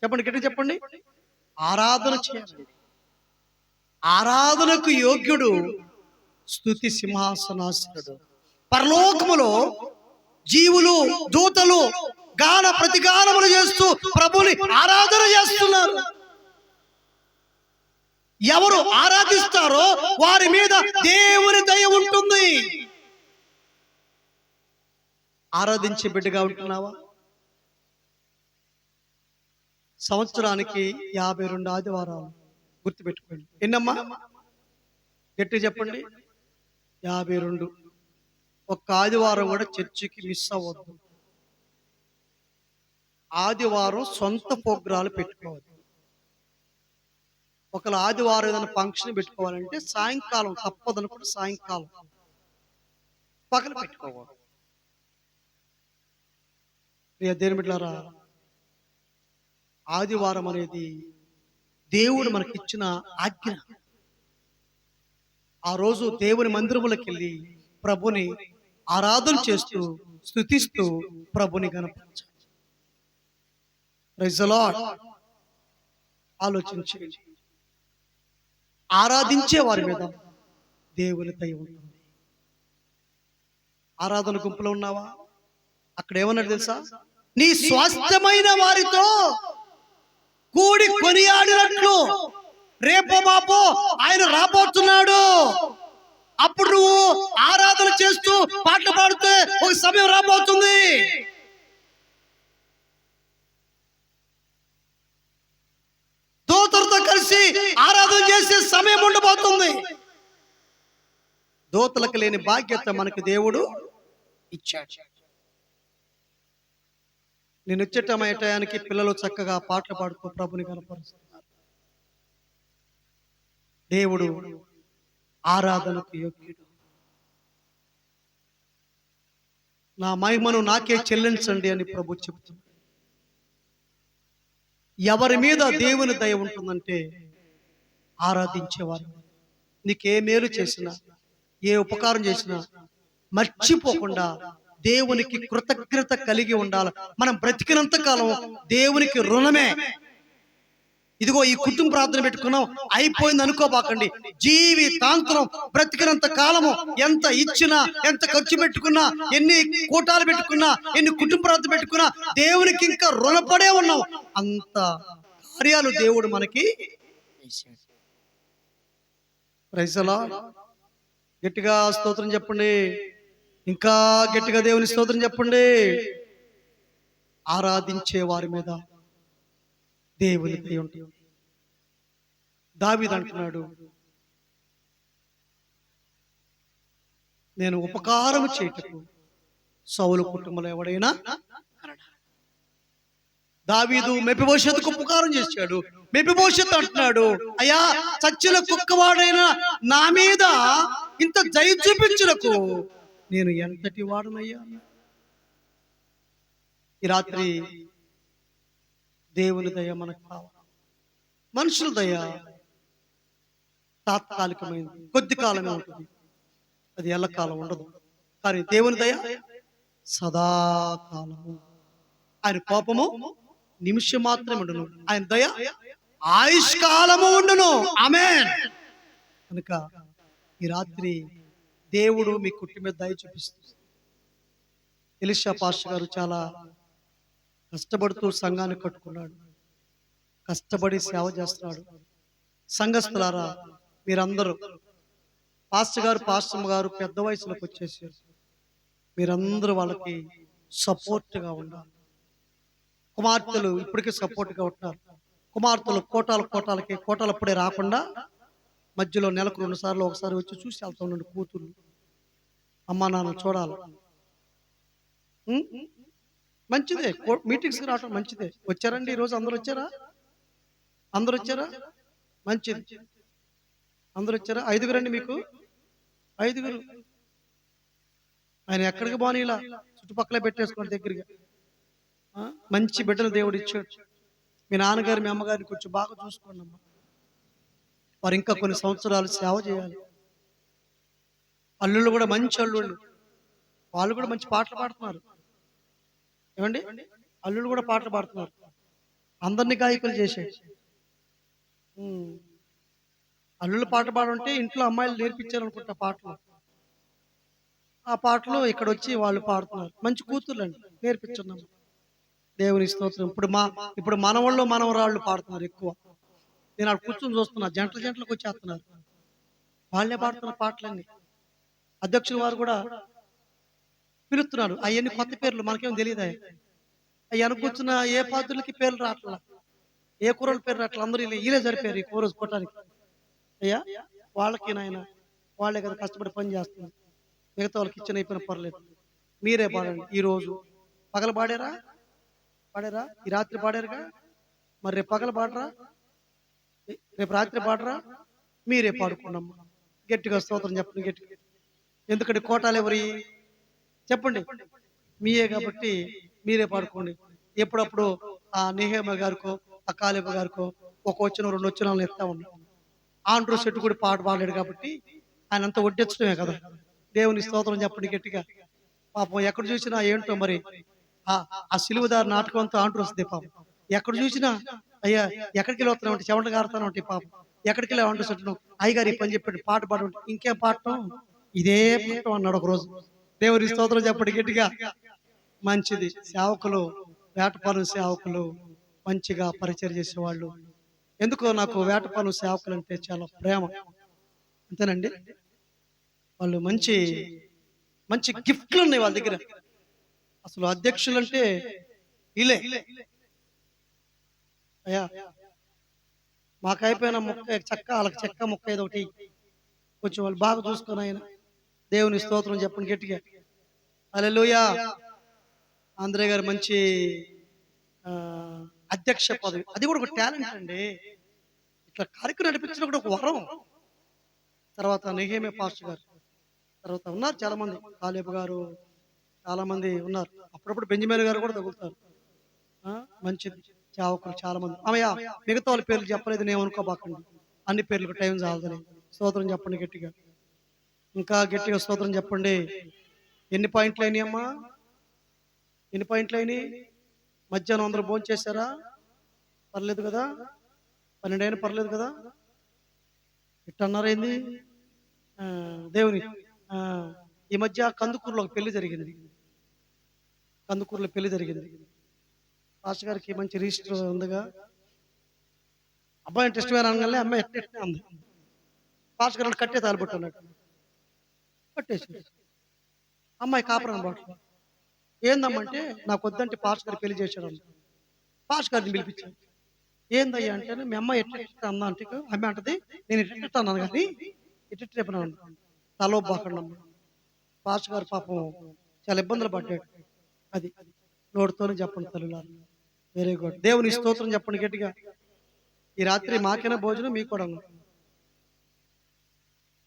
చెప్పండి, గట్టిగా చెప్పండి. ఆరాధన చేయాలి. ఆరాధనకు యోగ్యుడు స్తుతి సింహాసనాసనుడు. పరలోకములో జీవులు దూతలు గాన ప్రతిగానములు చేస్తూ ప్రభుని ఆరాధన చేస్తున్నారు. ఎవరు ఆరాధిస్తారో వారి మీద దేవుని దయ ఉంటుంది. ఆరాధించే బిడ్డగా ఉంటున్నావా? సంవత్సరానికి 52 ఆదివారాలు. గుర్తుపెట్టుకోండి. ఎన్నమ్మా? గట్టి చెప్పండి. 52. ఒక్క ఆదివారం కూడా చర్చికి మిస్ అవ్వద్దు. ఆదివారం సొంత ప్రోగ్రాలు పెట్టుకోవద్దు. ఒకవేళ ఆదివారం ఏదైనా ఫంక్షన్ పెట్టుకోవాలంటే సాయంకాలం, తప్పదనుకుంటే సాయంకాలం, పగలు పెట్టుకోవాలి. దేని బిడ్డలారా, ఆదివారం అనేది దేవుడు మనకిచ్చిన ఆజ్ఞ. ఆ రోజు దేవుని మందిరములకు వెళ్ళి ప్రభుని ఆరాధన చేస్తూ స్తుతిస్తూ ప్రభుని గణపరచాలి. Praise the lord. ఆలోచించండి. ఆరాధించే వారి మీద దేవుని దయ ఉంటుంది. ఆరాధన గుంపులో ఉన్నావా? అక్కడ ఏమన్నాడు తెలుసా? నీ స్వాస్థ్యమైన వారితో కూడి కొనియాడినట్లు. రేపో మాపో ఆయన రాబోతున్నాడు. అప్పుడు నువ్వు ఆరాధన చేస్తూ పాటలు పాడితే ఒక సమయం రాబోతుంది. దూతలతో కలిసి ఆరాధన చేసే సమయం ఉండబోతుంది. దూతలకు లేని బాధ్యత మనకు దేవుడు ఇచ్చాడు. నేను వచ్చేటమయ్యే టయానికి పిల్లలు చక్కగా పాటలు పాడుతూ ప్రభుని కనపరుస్తున్నారు. దేవుడు ఆరాధనకు యోగ్యుడు. నా మహిమను నాకే చెల్లించండి అని ప్రభు చెబుతున్నాడు. ఎవరి మీద దేవుని దయ ఉంటుందంటే ఆరాధించేవారు. నీకే మేలు చేసినా, ఏ ఉపకారం చేసినా మర్చిపోకుండా దేవునికి కృతజ్ఞత కలిగి ఉండాలి. మనం బ్రతికినంత కాలం దేవునికి రుణమే. ఇదిగో ఈ కుటుంబ ప్రార్థన పెట్టుకున్నాం, అయిపోయింది అనుకోబాకండి. జీవితాంతరం బ్రతికినంత కాలము ఎంత ఇచ్చినా, ఎంత ఖర్చు పెట్టుకున్నా, ఎన్ని కూటాలు పెట్టుకున్నా, ఎన్ని కుటుంబ ప్రార్థన పెట్టుకున్నా దేవునికి ఇంకా రుణపడే ఉన్నాం. అంత కార్యాలు దేవుడు మనకి చేశాడు. Praise the lord. గట్టిగా స్తోత్రం చెప్పండి. ఇంకా గట్టిగా దేవుని స్తోత్రం చెప్పండి. ఆరాధించే వారి మీద దేవుని దయ ఉంటుంది. దావీదు అంటున్నాడు, నేను ఉపకారము చేయుటకు సౌలు కుటుంబంలో ఎవడైనా కనడా. దావీదు మెఫీబోషెతుకు ఉపకారం చేశాడు. మెఫీబోషెతు అంటున్నాడు, అయ్యా చచ్చిన కుక్కవాడైనా నా మీద ఇంత దయ చూపించుటకు నేను ఎంతటి వాడునయ్యా. ఈ రాత్రి దేవుని దయ మనకు కావాలి. మనుషుల దయ తాత్కాలికమైనది, కొద్ది కాలమే ఉంటుంది, అది ఎల్లకాలం ఉండదు. కానీ దేవుని దయ సదాకాలము. ఆయన కోపము నిమిషం మాత్రమే ఉండును, ఆయన దయ ఆయుష్కాలము ఉండును. ఆమేన్. కనుక ఈ రాత్రి దేవుడు మీ కుటుంబ మీద దయ చూపిస్తుంది. ఎలీషా పాస్టర్ గారు చాలా కష్టపడుతూ సంఘాన్ని కట్టుకున్నాడు, కష్టపడి సేవ చేస్తున్నాడు. సంఘస్థులారా, మీరందరూ పాస్టర్ గారు పాస్టమ్మ గారు పెద్ద వయసులోకి వచ్చేసారు. మీరందరూ వాళ్ళకి సపోర్ట్గా ఉండాలి. కుమార్తెలు ఇప్పటికీ సపోర్ట్గా ఉంటున్నారు. కుమార్తెలు కోటాలప్పుడే రాకుండా మధ్యలో నెలకు 2 సార్లు ఒకసారి వచ్చి చూసి వెళ్తా ఉండండి. కూతుర్లు అమ్మా నాన్న చూడాలి. మంచిదే, మీటింగ్స్కి రావటం మంచిదే. వచ్చారండి ఈరోజు? అందరూ వచ్చారా? అందరూ వచ్చారా? మంచిది. అందరూ వచ్చారా? 5గురు అండి మీకు? 5గురు. ఆయన ఎక్కడికి పోనీ ఇలా చుట్టుపక్కల పెట్టేసుకోండి దగ్గరగా. మంచి బిడ్డలు దేవుడు ఇచ్చాడు. మీ నాన్నగారు మీ అమ్మగారిని కొంచెం బాగా చూసుకోండి అమ్మా. వారు ఇంకా కొన్ని సంవత్సరాలు సేవ చేయాలి. అల్లుళ్ళు కూడా మంచి అల్లుళ్ళు, వాళ్ళు కూడా మంచి పాటలు పాడుతున్నారు. ఏమండి, అల్లుళ్ళు కూడా పాటలు పాడుతున్నారు. అందరినీ గాయకులు చేసే అల్లుళ్ళు పాట పాడుంటే ఇంట్లో అమ్మాయిలు నేర్పించారు అనుకుంటా పాటలు. ఆ పాటలు ఇక్కడ వచ్చి వాళ్ళు పాడుతున్నారు. మంచి కూతుర్లు అండి, నేర్పించున్నాం. దేవుని స్తోత్రం. ఇప్పుడు మనవాళ్ళు మనవరాళ్ళు పాడుతున్నారు ఎక్కువ. నేను అక్కడ కూర్చొని చూస్తున్నా, జంటలకు వచ్చేస్తున్నారు. వాళ్ళే పాడుతున్న పాటలన్నీ. అధ్యక్షుల వారు కూడా పిలుస్తున్నారు. అవన్నీ కొత్త పేర్లు మనకేం తెలియదా? అవి అనుకూర్చున్న ఏ పాత్రలకి పేర్లు రావట్లా, ఏ కూరల పేరు రావట్లా. అందరూ వీళ్ళే సరిపోయారు ఈ కూర కొట్టడానికి. అయ్యా వాళ్ళకి నాయన, వాళ్ళే కదా కష్టపడి పని చేస్తున్నారు. మిగతా వాళ్ళకి ఇచ్చిన అయిపోయిన పర్లేదు, మీరే పాడండి. ఈరోజు పగలు పాడారా? ఈ రాత్రి పాడారుగా, మరి రేపు పగలు పాడరా? రేపు రాత్రి పాడరా? మీరే పాడుకున్నామ్మా. గట్టిగా స్తోత్రం చెప్పండి గట్టిగా. ఎందుకంటే కోటాలు ఎవరి చెప్పండి? మీయే కాబట్టి మీరే పాడుకోండి. ఎప్పుడప్పుడు ఆ నెహేమ గారికో ఆ కాలేబ గారికో ఒక వచ్చిన 2 వచ్చినాలను ఎత్తా ఉన్నాం. ఆండ్రూ సెట్టు కూడా పాట పాడాడు కాబట్టి ఆయన అంతా వడ్డించడమే కదా. దేవుని స్తోత్రం చెప్పండి గట్టిగా. పాపం ఎక్కడ చూసినా ఏంటో మరి ఆ సిలువదారి నాటకం అంతా ఆండ్రూ వస్తుంది. పాపం ఎక్కడ చూసినా అయ్యా ఎక్కడికి వెళ్ళి వస్తున్నావు అంటే చెమట గారుతాను అంటే పాపం ఎక్కడికి వెళ్ళి ఆండ్రూ సెట్టు అయ్యగారు ఈ పని చెప్పాడు, పాట పాడు. ఇంకేం పాడటం, ఇదే పాడటం అన్నాడు ఒక రోజు. దేవుని స్తోత్రం చెప్పండి గట్టిగా. మంచిది. సేవకులు, వేటపాలెం సేవకులు మంచిగా పరిచయం చేసేవాళ్ళు. ఎందుకో నాకు వేటపాలెం సేవకులు అంటే చాలా ప్రేమ. అంతేనండి, వాళ్ళు మంచి మంచి గిఫ్ట్లు ఉన్నాయి వాళ్ళ దగ్గర. అసలు అధ్యక్షులు అంటే వీళ్ళే. అయ్యా మాకైపోయిన మొక్క చెక్క, వాళ్ళకి చెక్క మొక్క ఏదో ఒకటి కొంచెం వాళ్ళు బాగా చూసుకొని ఆయన. దేవుని స్తోత్రం చెప్పండి గట్టిగా. హల్లెలూయా. ఆంధ్రే గారు మంచి అధ్యక్ష పదవి, అది కూడా ఒక టాలెంట్ అండి. ఇట్లా కార్యక్రమం నడిపించడం కూడా ఒక వరం. తర్వాత నెహేమే పాస్టర్ గారు, తర్వాత ఉన్నారు చాలా మంది, కాలేబు గారు, చాలా మంది ఉన్నారు. అప్పుడప్పుడు బెంజమిన్ గారు కూడా తగులుతారు. మంచిది. సేవకులు చాలా మంది. అమ్మయ్య మిగతా వాళ్ళ పేర్లు చెప్పలేదు, నేను అనుకోబాకండి. అన్ని పేర్లకు టైం చాలదని. స్తోత్రం చెప్పండి గట్టిగా. ఇంకా గట్టిగా స్తోత్రం చెప్పండి. ఎన్ని పాయింట్లు అయినాయి అమ్మా? ఎన్ని పాయింట్లు అయినాయి? మధ్యాహ్నం అందరూ భోజనం చేశారా? పర్లేదు కదా? 12 అయినా పర్లేదు కదా? ఇట్టన్నారైంది. దేవుని ఈ మధ్య కందుకూరులో ఒక పెళ్లి జరిగింది. కందుకూరులో పెళ్లి జరిగింది. పాస్టర్ గారికి మంచి రిజిస్టర్ ఉందిగా. అబ్బాయి టెస్ట్ వేరే అనగానే అమ్మాయి ఎట్టే ఉంది. పాస్టర్ గారు కట్టే తాలిబొట్టున్నాడు, కట్టేసి అమ్మాయి కాపురం బాట్లు. ఏందమ్మంటే నాకు వద్దంటే పాస్టర్ గారు పెళ్లి చేశాడు. పాస్టర్ గారిని పిలిపించాడు. ఏందయ్యా అంటే, మీ అమ్మ ఎట్ట అన్నా అంటే అమ్మ అంటది, నేను ఎట్ట అన్నాను కానీ ఎట్ట చెప్పినాను తలో బాకండి పాస్ గారు పాపం చాలా ఇబ్బందులు పడ్డాడు. అది నోటితోనే చెప్పండి తల్లులారు. Very good. దేవుని స్తోత్రం చెప్పండి గట్టిగా. ఈ రాత్రి మాకైనా భోజనం మీకు కూడా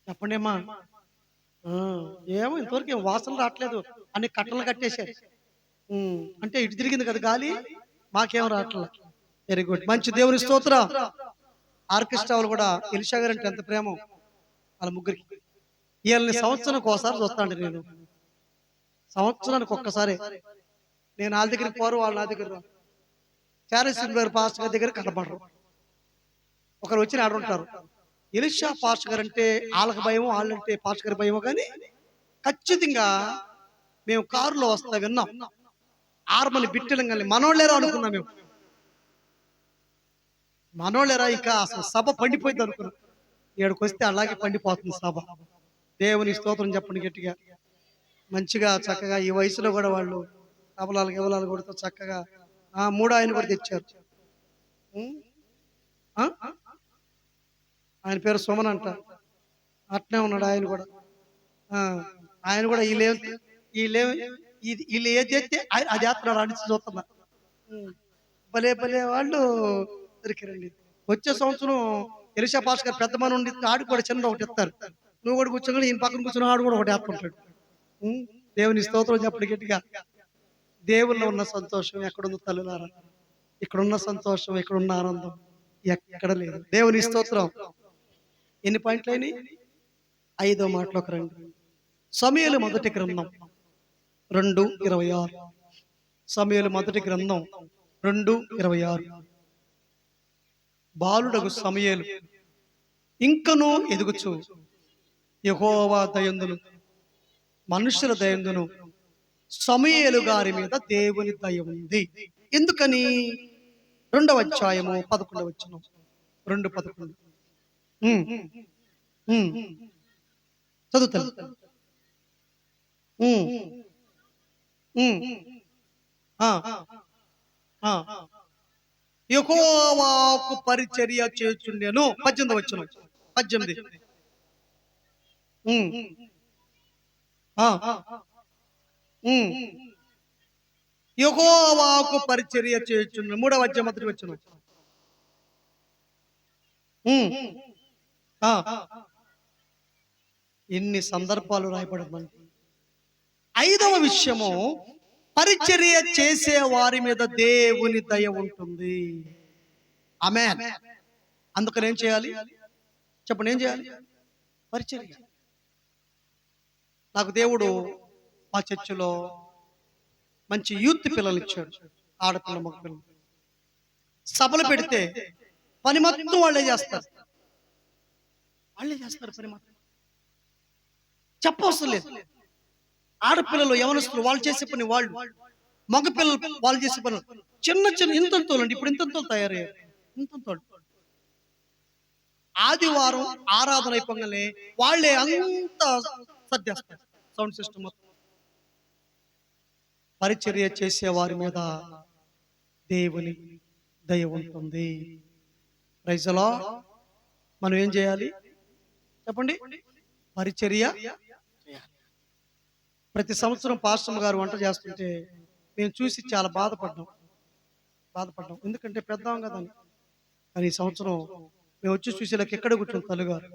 చెప్పండి అమ్మా. ఏమో ఇంతవరకు ఏం వాసన రావట్లేదు, అన్ని కట్టలు కట్టేశారు. అంటే ఇటు తిరిగింది కదా గాలి, మాకేం రావట్లేదు. వెరీ గుడ్, మంచి దేవుని స్తోత్రం. ఆర్కెస్ట్రా వాళ్ళు కూడా ఎలిషా గారు అంటే ఎంత ప్రేమ వాళ్ళ ముగ్గురికి. వీళ్ళని సంవత్సరానికి ఒకసారి చూస్తాండి నేను, సంవత్సరానికి ఒక్కసారి. నేను వాళ్ళ దగ్గరికి పోరు, వాళ్ళు నా దగ్గర రారు. చార్లెస్ గారు పాస్టర్ గారి దగ్గర కనపడరు. ఒకరు వచ్చి ఆడుంటారు. ఎలిషా పాస్టర్ గారు అంటే వాళ్ళకి భయమో, వాళ్ళంటే పాస్టర్ గారి భయమో, కానీ ఖచ్చితంగా మేము కారులో వస్తా విన్నాం. ఆర్మని బిట్టలంగా మనోళ్ళేరా అనుకున్నాం మేము. మనోళ్ళేరా, ఇంకా అసలు సభ పండిపోయింది అనుకున్నాం. ఇక్కడికి వస్తే అలాగే పండిపోతుంది సభ. దేవుని స్తోత్రం చెప్పండి గట్టిగా. మంచిగా చక్కగా ఈ వయసులో కూడా వాళ్ళు తబలాలు గివలాలు కొడుతూ చక్కగా మూడో ఆయన కూడా తెచ్చారు. ఆయన పేరు సుమన్ అంట, అట్నే ఉన్నాడు ఆయన కూడా. ఆయన కూడా వీళ్ళు ఏది చేస్తే అది చేస్తున్నాడు అని చూస్తున్నా. భలే భలే వాళ్ళు దొరికారండి. వచ్చే సంవత్సరం ఎలిషా పాస్ గారు పెద్ద మన ఉండి ఆడు కూడా చిన్న ఒకటి ఇస్తారు. నువ్వు కూడా కూర్చోగానే ఈయన పక్కన కూర్చొని ఆడు కూడా ఒకటి వేస్తుంటాడు. దేవుని స్తోత్రం చెప్పండి గట్టిగా. దేవుల్లో ఉన్న సంతోషం ఎక్కడుందో తల్లులారా, ఇక్కడున్న సంతోషం, ఇక్కడున్న ఆనందం ఎక్కడ లేదు. దేవుని స్తోత్రం. ఎన్ని పాయింట్లు అయినాయి? 5వ మాటలోకి రండి. సమూయేలు మొదటి గ్రంథం 2:26. సమూయేలు మొదటి గ్రంథం 2:26. బాలుడగు సమూయేలు ఇంకనూ ఎదుగుచు యెహోవా దయందును మనుషుల దయందును సమూయేలు గారి మీద దేవుని దయ ఉంది. ఎందుకని? 2వ అధ్యాయము 11వ వచనం. 2:11 చదువుతాను. యెహోవాకు పరిచర్య చేయుచుండెను. 18వ వచనం. 18. యెహోవాకు పరిచర్య చేయుచుండెను. 3వ అధ్యాయం 1వ వచనం. ఎన్ని సందర్భాలు రాయబడమండి. 5వ విషయము, పరిచర్య చేసే వారి మీద దేవుని దయ ఉంటుంది. ఆమేన్. అందుకని ఏం చేయాలి చెప్పండి? ఏం చేయాలి? పరిచర్య. నాకు దేవుడు మా చర్చిలో మంచి యూత్ పిల్లలు ఇచ్చాడు, ఆడపిల్ల మగ పిల్లలు. సభలు పెడితే పని మొత్తం వాళ్ళే చేస్తారు. పని మొత్తం చెప్పవసరం లేదు. ఆడపిల్లలు యవనస్తులు వాళ్ళు చేసే పని వాళ్ళు, మగ పిల్లలు వాళ్ళు చేసే పని చిన్న చిన్న ఇంతంతోలండి. ఇప్పుడు ఇంతంతోలు తయారయ్యారు. ఇంతంతోళ్ళు ఆదివారం ఆరాధన అయిపోగానే వాళ్ళే అంతా సర్దేస్తారు, సౌండ్ సిస్టమ్ మొత్తం. పరిచర్య చేసే వారి మీద దేవుని దయ ఉంటుంది. Praise the lord. మనం ఏం చేయాలి చెప్పండి? పరిచర్య చేయాలి. ప్రతి సంవత్సరం పాస్టర్ గారు వంట చేస్తుంటే మేము చూసి చాలా బాధపడ్డాం. ఎందుకంటే పెద్దాం కదా అని. కానీ ఈ సంవత్సరం మేము వచ్చి చూసేలాకి ఎక్కడ కూర్చొని తల్లిగారు.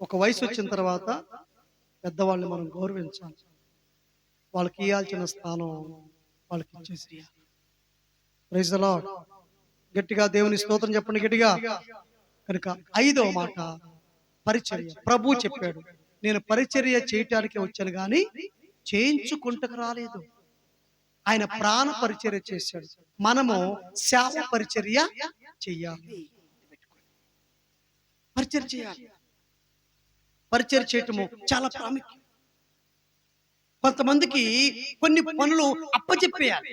ఒక వయసు వచ్చిన తర్వాత పెద్దవాళ్ళని మనం గౌరవించాలి. వాళ్ళకి ఇవ్వాల్సిన స్థానం వాళ్ళకి ఇచ్చేసి. Praise the lord. గట్టిగా దేవుని స్తోత్రం చెప్పండి గట్టిగా. కనుక 5వ మాట పరిచర్య. ప్రభు చెప్పాడు, నేను పరిచర్య చేయటానికి వచ్చాను కానీ చేయించుకుంటకు రాలేదు. ఆయన ప్రాణ పరిచర్య చేశాడు. మనము సేవ పరిచర్య చెయ్యాలి. పరిచర్య చేయాలి. పరిచర్య చేయటము చాలా ప్రాముఖ్యం. కొంతమందికి కొన్ని పనులు అప్పచెప్పేయాలి.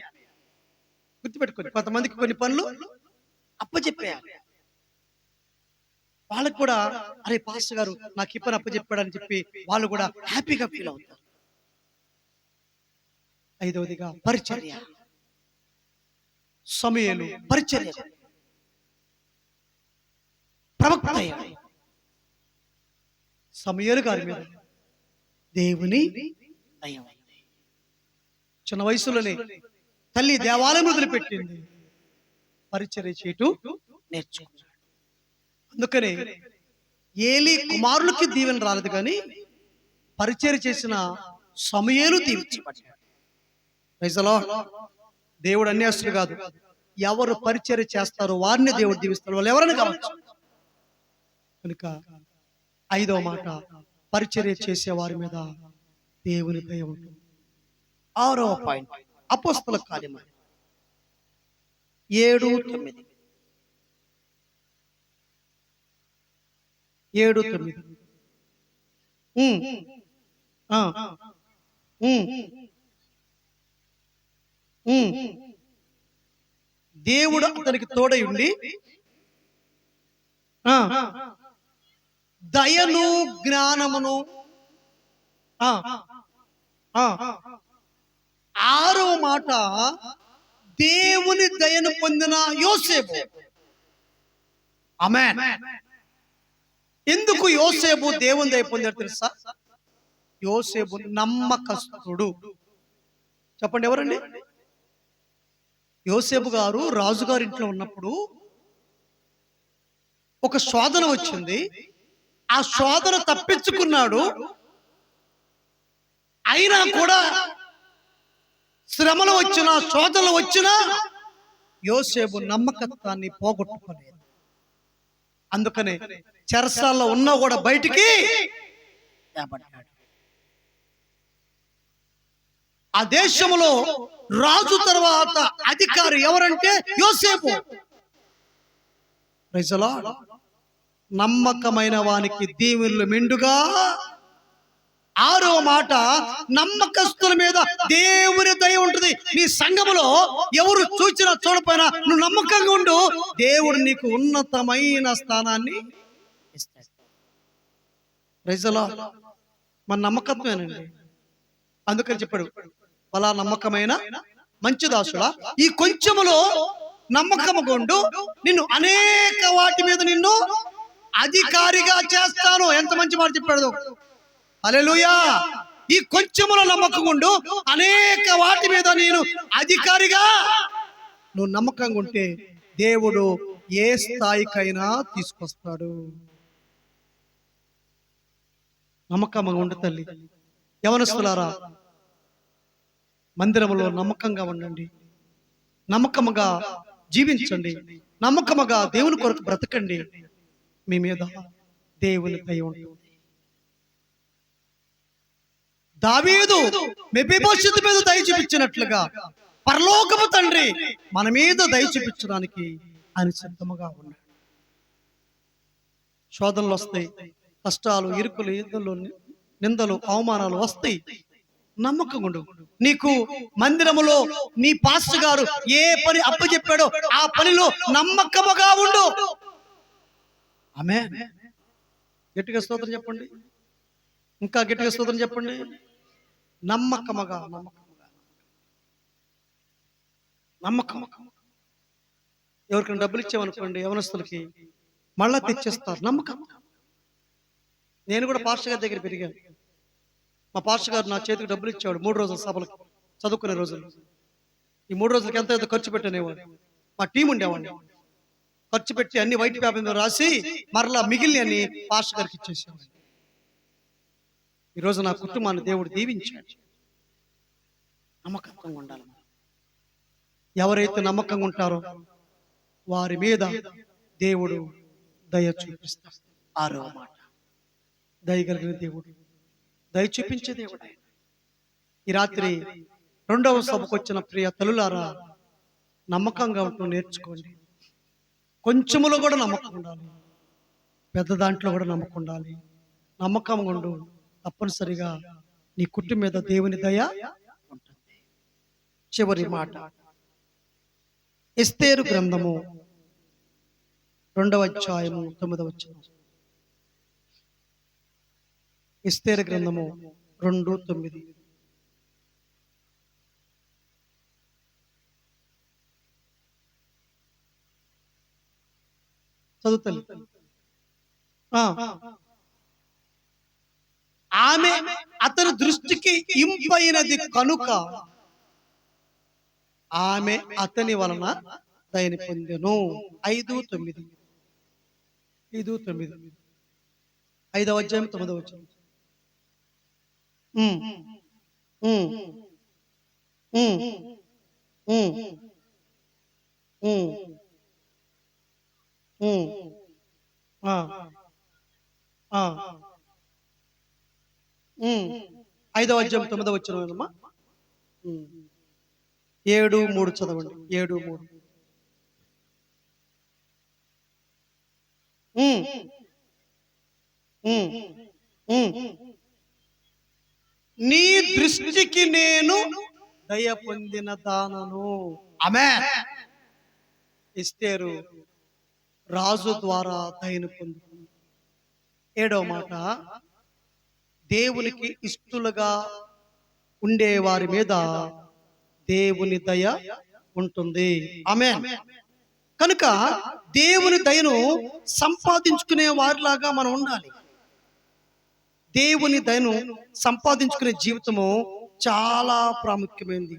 గుర్తుపెట్టుకోండి, కొంతమందికి కొన్ని పనులు అప్పచెప్పేయాలి. వాళ్ళకు కూడా అరే పాస్టర్ గారు నాకు ఈ పని అప్పచెప్పాడని చెప్పి వాళ్ళు కూడా హ్యాపీగా ఫీల్ అవుతారు. 5వదిగా పరిచర్య. సమూయేలు పరిచర్య ప్రవక్త అయ్యాడు. సమూయేలు గారి మీద దేవుని దయ. చిన్న వయసులోనే తల్లి దేవాలయం వదిలిపెట్టింది, పరిచర్య చేయటం నేర్చుకున్నాడు. అందుకనే ఏలీ కుమారులకి దీవెన రాలేదు, కానీ పరిచర్య చేసిన సమూయేలు దీవించబడ్డాడు. Praise the Lord. దేవుడు అన్యాసులు కాదు, ఎవరు పరిచర్య చేస్తారో వారిని దేవుడు దీవిస్తాడు, వాళ్ళు ఎవరైనా కావచ్చు. కనుక 5వ మాట, పరిచర్య చేసే వారి మీద దేవుని దయ ఉంటుంది. 6వ పాయింట్, అపోస్తల కార్యములు 7:9. 7:9. దేవుడు అతనికి తోడై ఉండి దయను జ్ఞానమును. 6వ మాట, దేవుని దయను పొందిన యోసేపు. ఆమేన్. ఎందుకు యోసేపు దేవుని దయ పొందాడు తెలుసా? యోసేపు నమ్మకస్తుడు. చెప్పండి, ఎవరండి? యోసేపు గారు రాజుగారి ఇంట్లో ఉన్నప్పుడు ఒక శోధన వచ్చింది. ఆ శోధన తప్పించుకున్నాడు. అయినా కూడా శ్రమలు వచ్చినా, శోధనలు వచ్చినా యోసేపు నమ్మకత్వాన్ని పోగొట్టుకోలేదు. అందుకనే చెరసాల్లో ఉన్నా కూడా బయటికి తేబడ్డాడు. ఆ దేశంలో రాజు తర్వాత అధికారి ఎవరంటే యోసేపు. Praise the lord. నమ్మకమైన వానికి దీవెనలు మెండుగా. 6వ మాట, నమ్మకస్తుల మీద దేవుని దయ ఉంటుంది. నీ సంఘములో ఎవరు చూచినా చూడపోయినా నువ్వు నమ్మకంగా ఉండు, దేవుడు నీకు ఉన్నతమైన స్థానాన్ని ఇస్తాడు. Praise the lord. మన నమ్మకత్వేనండి. అందుకని చెప్పాడు, అలా నమ్మకమైన మంచి దాసుడా, ఈ కొంచెములో నమ్మకముగొండు, నిన్ను అనేక వాటి మీద నిన్ను అధికారిగా చేస్తాను. ఎంత మంచి మాట చెప్పాడు. హల్లెలూయా. ఈ కొంచెములో నమ్మకముండు, అనేక వాటి మీద నేను అధికారిగా. నువ్వు నమ్మకంగా ఉంటే దేవుడు ఏ స్థాయికైనా తీసుకొస్తాడు. నమ్మకంగా ఉండు తల్లి. యవనస్తులారా, మందిరంలో నమ్మకంగా ఉండండి, నమ్మకముగా జీవించండి, నమ్మకముగా దేవుని కొరకు బ్రతకండి. మీ మీద దేవుని దయ ఉంటుంది. దావీదు మెఫీబోషెతు మీద దయ చూపించినట్లుగా పరలోకపు తండ్రి మన మీద దయ చూపించడానికి ఆయన సిద్ధముగా ఉన్నాడు. శోధనలు వస్తాయి, కష్టాలు, ఇరుకులు, యుద్ధలు, నిందలు, అవమానాలు వస్తాయి. నమ్మకంగా ఉండు. నీకు మందిరములో నీ పాస్టర్ గారు ఏ పని అప్పచెప్పాడో ఆ పనిలో నమ్మకముగా ఉండు. ఆమేన్. గట్టిగా స్తోత్రం చెప్పండి. ఇంకా గట్టిగా స్తోత్రం చెప్పండి. నమ్మకముగా. ఎవరికైనా డబ్బులు ఇచ్చామనుకోండి, యవనస్తులకి మళ్ళా తెచ్చేస్తారు. నమ్మకం. నేను కూడా పాస్టర్ గారి దగ్గర పెరిగాను. మా పాస్టర్ గారు నా చేతికి డబ్బులు ఇచ్చేవాడు 3 రోజుల సభలకు, చదువుకునే రోజులు. ఈ 3 రోజులకి ఎంత ఖర్చు పెట్టనేవాడు. మా టీం ఉండేవాడిని. ఖర్చు పెట్టి అన్ని వైట్ పేపర్ మీద రాసి మరలా మిగిలిన అన్ని పాస్టర్ గారికి ఇచ్చేసేవాడు. ఈరోజు నా కుటుంబాన్ని దేవుడు దీవించాడు. నమ్మకంగా ఉండాలి. ఎవరైతే నమ్మకంగా ఉంటారో వారి మీద దేవుడు దయ చూపిస్తాడు. 6వ మాట, దయగలిగిన దేవుడు, దయ చూపించే దేవుడు ఆయన. ఈ రాత్రి 2వ సభకు వచ్చిన ప్రియ తల్లులారా, నమ్మకంగా ఉంటూ నేర్చుకోండి. కొంచెములో కూడా నమ్మకం ఉండాలి, పెద్ద దాంట్లో కూడా నమ్మకం ఉండాలి. నమ్మకంగా ఉండు, తప్పనిసరిగా నీ కుటుంబం మీద దేవుని దయ ఉంటుంది. చివరి మాట, ఎస్తేరు గ్రంథము 2వ అధ్యాయము 9వ వచనం. ఎస్తేరు గ్రంథము 2:9. చదువుతాను. ఆ, ఆమె అతని దృష్టికి ఇంపైనది కనుక ఆమె అతని వలన దయని పొందెను. 5:9. 5:9. 5వ అధ్యాయం 9వ వచనం. ఉమ్, ఉమ్, ఉమ్, ఉమ్, ఉమ్, ఉమ్, ఆ, ఆ, ఉమ్. 5వ అధ్యాయం 9వ వచనం. 7:3 చదవండి. 7:3. ఉమ్, ఉమ్, ఉమ్. నీ దృష్టికి నేను దయ పొందిన దానను. ఆమేన్. ఎస్తేరు రాజు ద్వారా దయను పొందుతుంది. 7వ మాట, దేవునికి ఇష్టలుగా ఉండే వారి మీద దేవుని దయ ఉంటుంది. ఆమేన్. కనుక దేవుని దయను సంపాదించుకునే వారిలాగా మనం ఉండాలి. దేవుని దయను సంపాదించుకునే జీవితము చాలా ప్రాముఖ్యమైనది.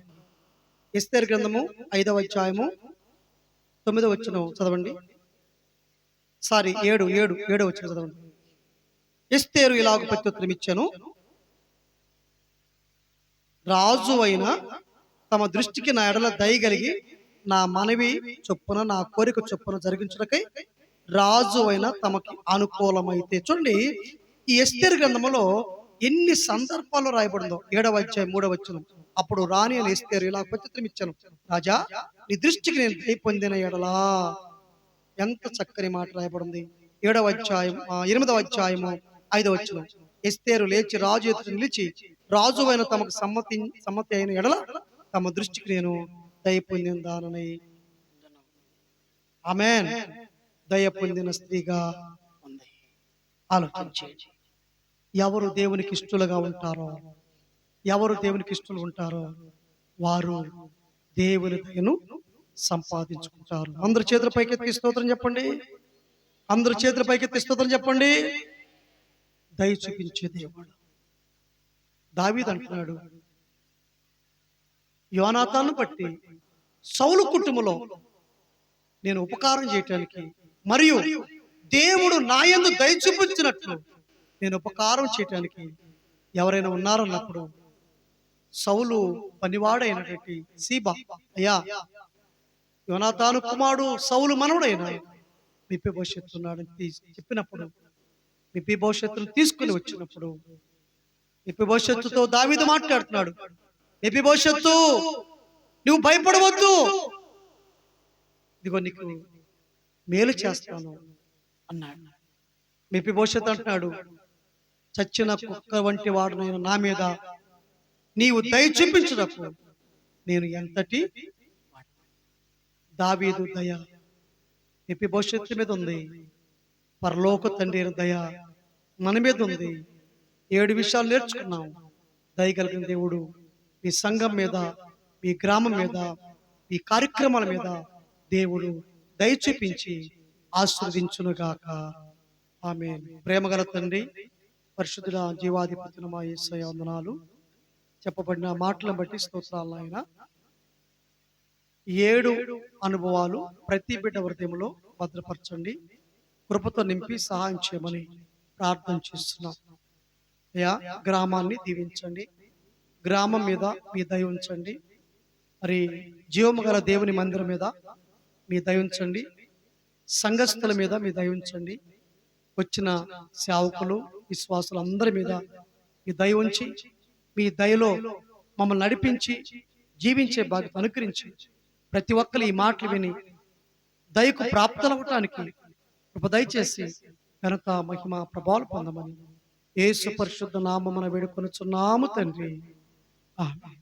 ఎస్తేరు గ్రంథము 5వ అధ్యాయము 9వ వచనం చదవండి. సారీ, 7వ వచనం చదవండి. ఎస్తేరు ఇలాగ ప్రత్యుత్తరం ఇచ్చాను. రాజు అయిన తమ దృష్టికి నా ఎడల దయగలిగి నా మనవి చొప్పున నా కోరిక చొప్పున జరిగించుటకై రాజు అయిన తమకి అనుకూలమైతే. చూడండి, ఈ ఎస్తేరు గ్రంథములో ఎన్ని సందర్భాలు రాయబడిందో. 7వ అధ్యాయం 3వ వచనం. అప్పుడు రాణి అని ఎస్తేరు ఇలా ప్రత్యుత్తరం ఇచ్చాను. రాజా, నీ దృష్టికి నేను దయ పొందిన ఎడలా. ఎంత చక్కని మాట రాయబడింది. 7వ అధ్యాయం 8వ అధ్యాయము 5వ వచనం. ఎస్తేరు లేచి రాజు ఎదుట నిలిచి, రాజు అయిన తమకు సమ్మతి అయిన ఎడల తమ దృష్టికి నేను దయ పొందిన దానని. ఆమేన్. దయ పొందిన స్త్రీగా ఉంది. ఆలోచించండి. ఎవరు దేవునికి ఇష్టలుగా ఉంటారో, ఎవరు దేవునికి ఇష్టలు ఉంటారో వారు దేవుని దయను సంపాదించుకుంటారు. అందరు చేతుల పైకెత్తి స్తోత్రం చెప్పండి. అందరు చేతుల పైకెత్తి స్తోత్రం చెప్పండి. దయ చూపించే దేవుడు. దావీదు అంటున్నాడు, యోనాతాను బట్టి సౌలు కుటుంబంలో నేను ఉపకారం చేయటానికి మరియు దేవుడు నా యందు దయ చూపించినట్లు నేను ఉపకారం చేయటానికి ఎవరైనా ఉన్నారన్నప్పుడు సౌలు పనివాడైనటువంటి సీబా, అయ్యా, యోనాతాను కుమారుడు సౌలు మనవడైన మెఫీబోషెతు ఉన్నాడని చెప్పినప్పుడు, మెఫీబోషెతును తీసుకుని వచ్చినప్పుడు మెఫీబోషెతుతో దావీదు మాట్లాడుతున్నాడు. మెఫీబోషెతు, నువ్వు భయపడవద్దు, ఇదిగో నీకు మేలు చేస్తాను అన్నాడు. మెఫీబోషెతు అంటున్నాడు, చచ్చిన కుక్క వంటి వాడునైన నా మీద నీవు దయ చూపించినప్పుడు నేను ఎంతటి. దావీదు దయ మెఫీబోషెతు మీద ఉంది. పరలోక తండ్రి అయిన దయ మన మీద ఉంది. 7 విషయాలు నేర్చుకున్నాం. దయ కలిగిన దేవుడు మీ సంఘం మీద, మీ గ్రామం మీద, మీ కార్యక్రమాల మీద దేవుడు దయ చూపించి ఆశీర్వదించునుగాక. ఆమేన్. ప్రేమగల తండ్రి, పరిశుద్ధుడ, జీవాధిపతిన మా యేసయ్య వందనాలు. చెప్పబడిన మాటలను బట్టి స్తోత్రాలు నాయన. 7 అనుభవాలు ప్రతి బిడ్డ హృదయంలో భద్రపరచండి, కృపతో నింపి సహాయం చేయమని ప్రార్థన చేస్తున్నాం. అయ్యా, గ్రామాన్ని దీవించండి, గ్రామం మీద మీ దయ ఉంచండి. మరి జీవము గల దేవుని మందిరం మీద మీ దయ ఉంచండి, సంఘస్థుల మీద మీ దయ ఉంచండి, వచ్చిన సేవకులు విశ్వాసులు అందరి మీద మీ దయ ఉంచి మీ దయలో మమ్మల్ని నడిపించి జీవించే బాధ్యత అనుకరించి ప్రతి ఒక్కరు ఈ మాటలు విని దయకు ప్రాప్తులవటానికి కృప దయచేసి ఘనత మహిమ ప్రభావాలు పొందమని యేసు పరిశుద్ధ నామమున వేడుకొనుచున్నాము తండ్రి. ఆమేన్.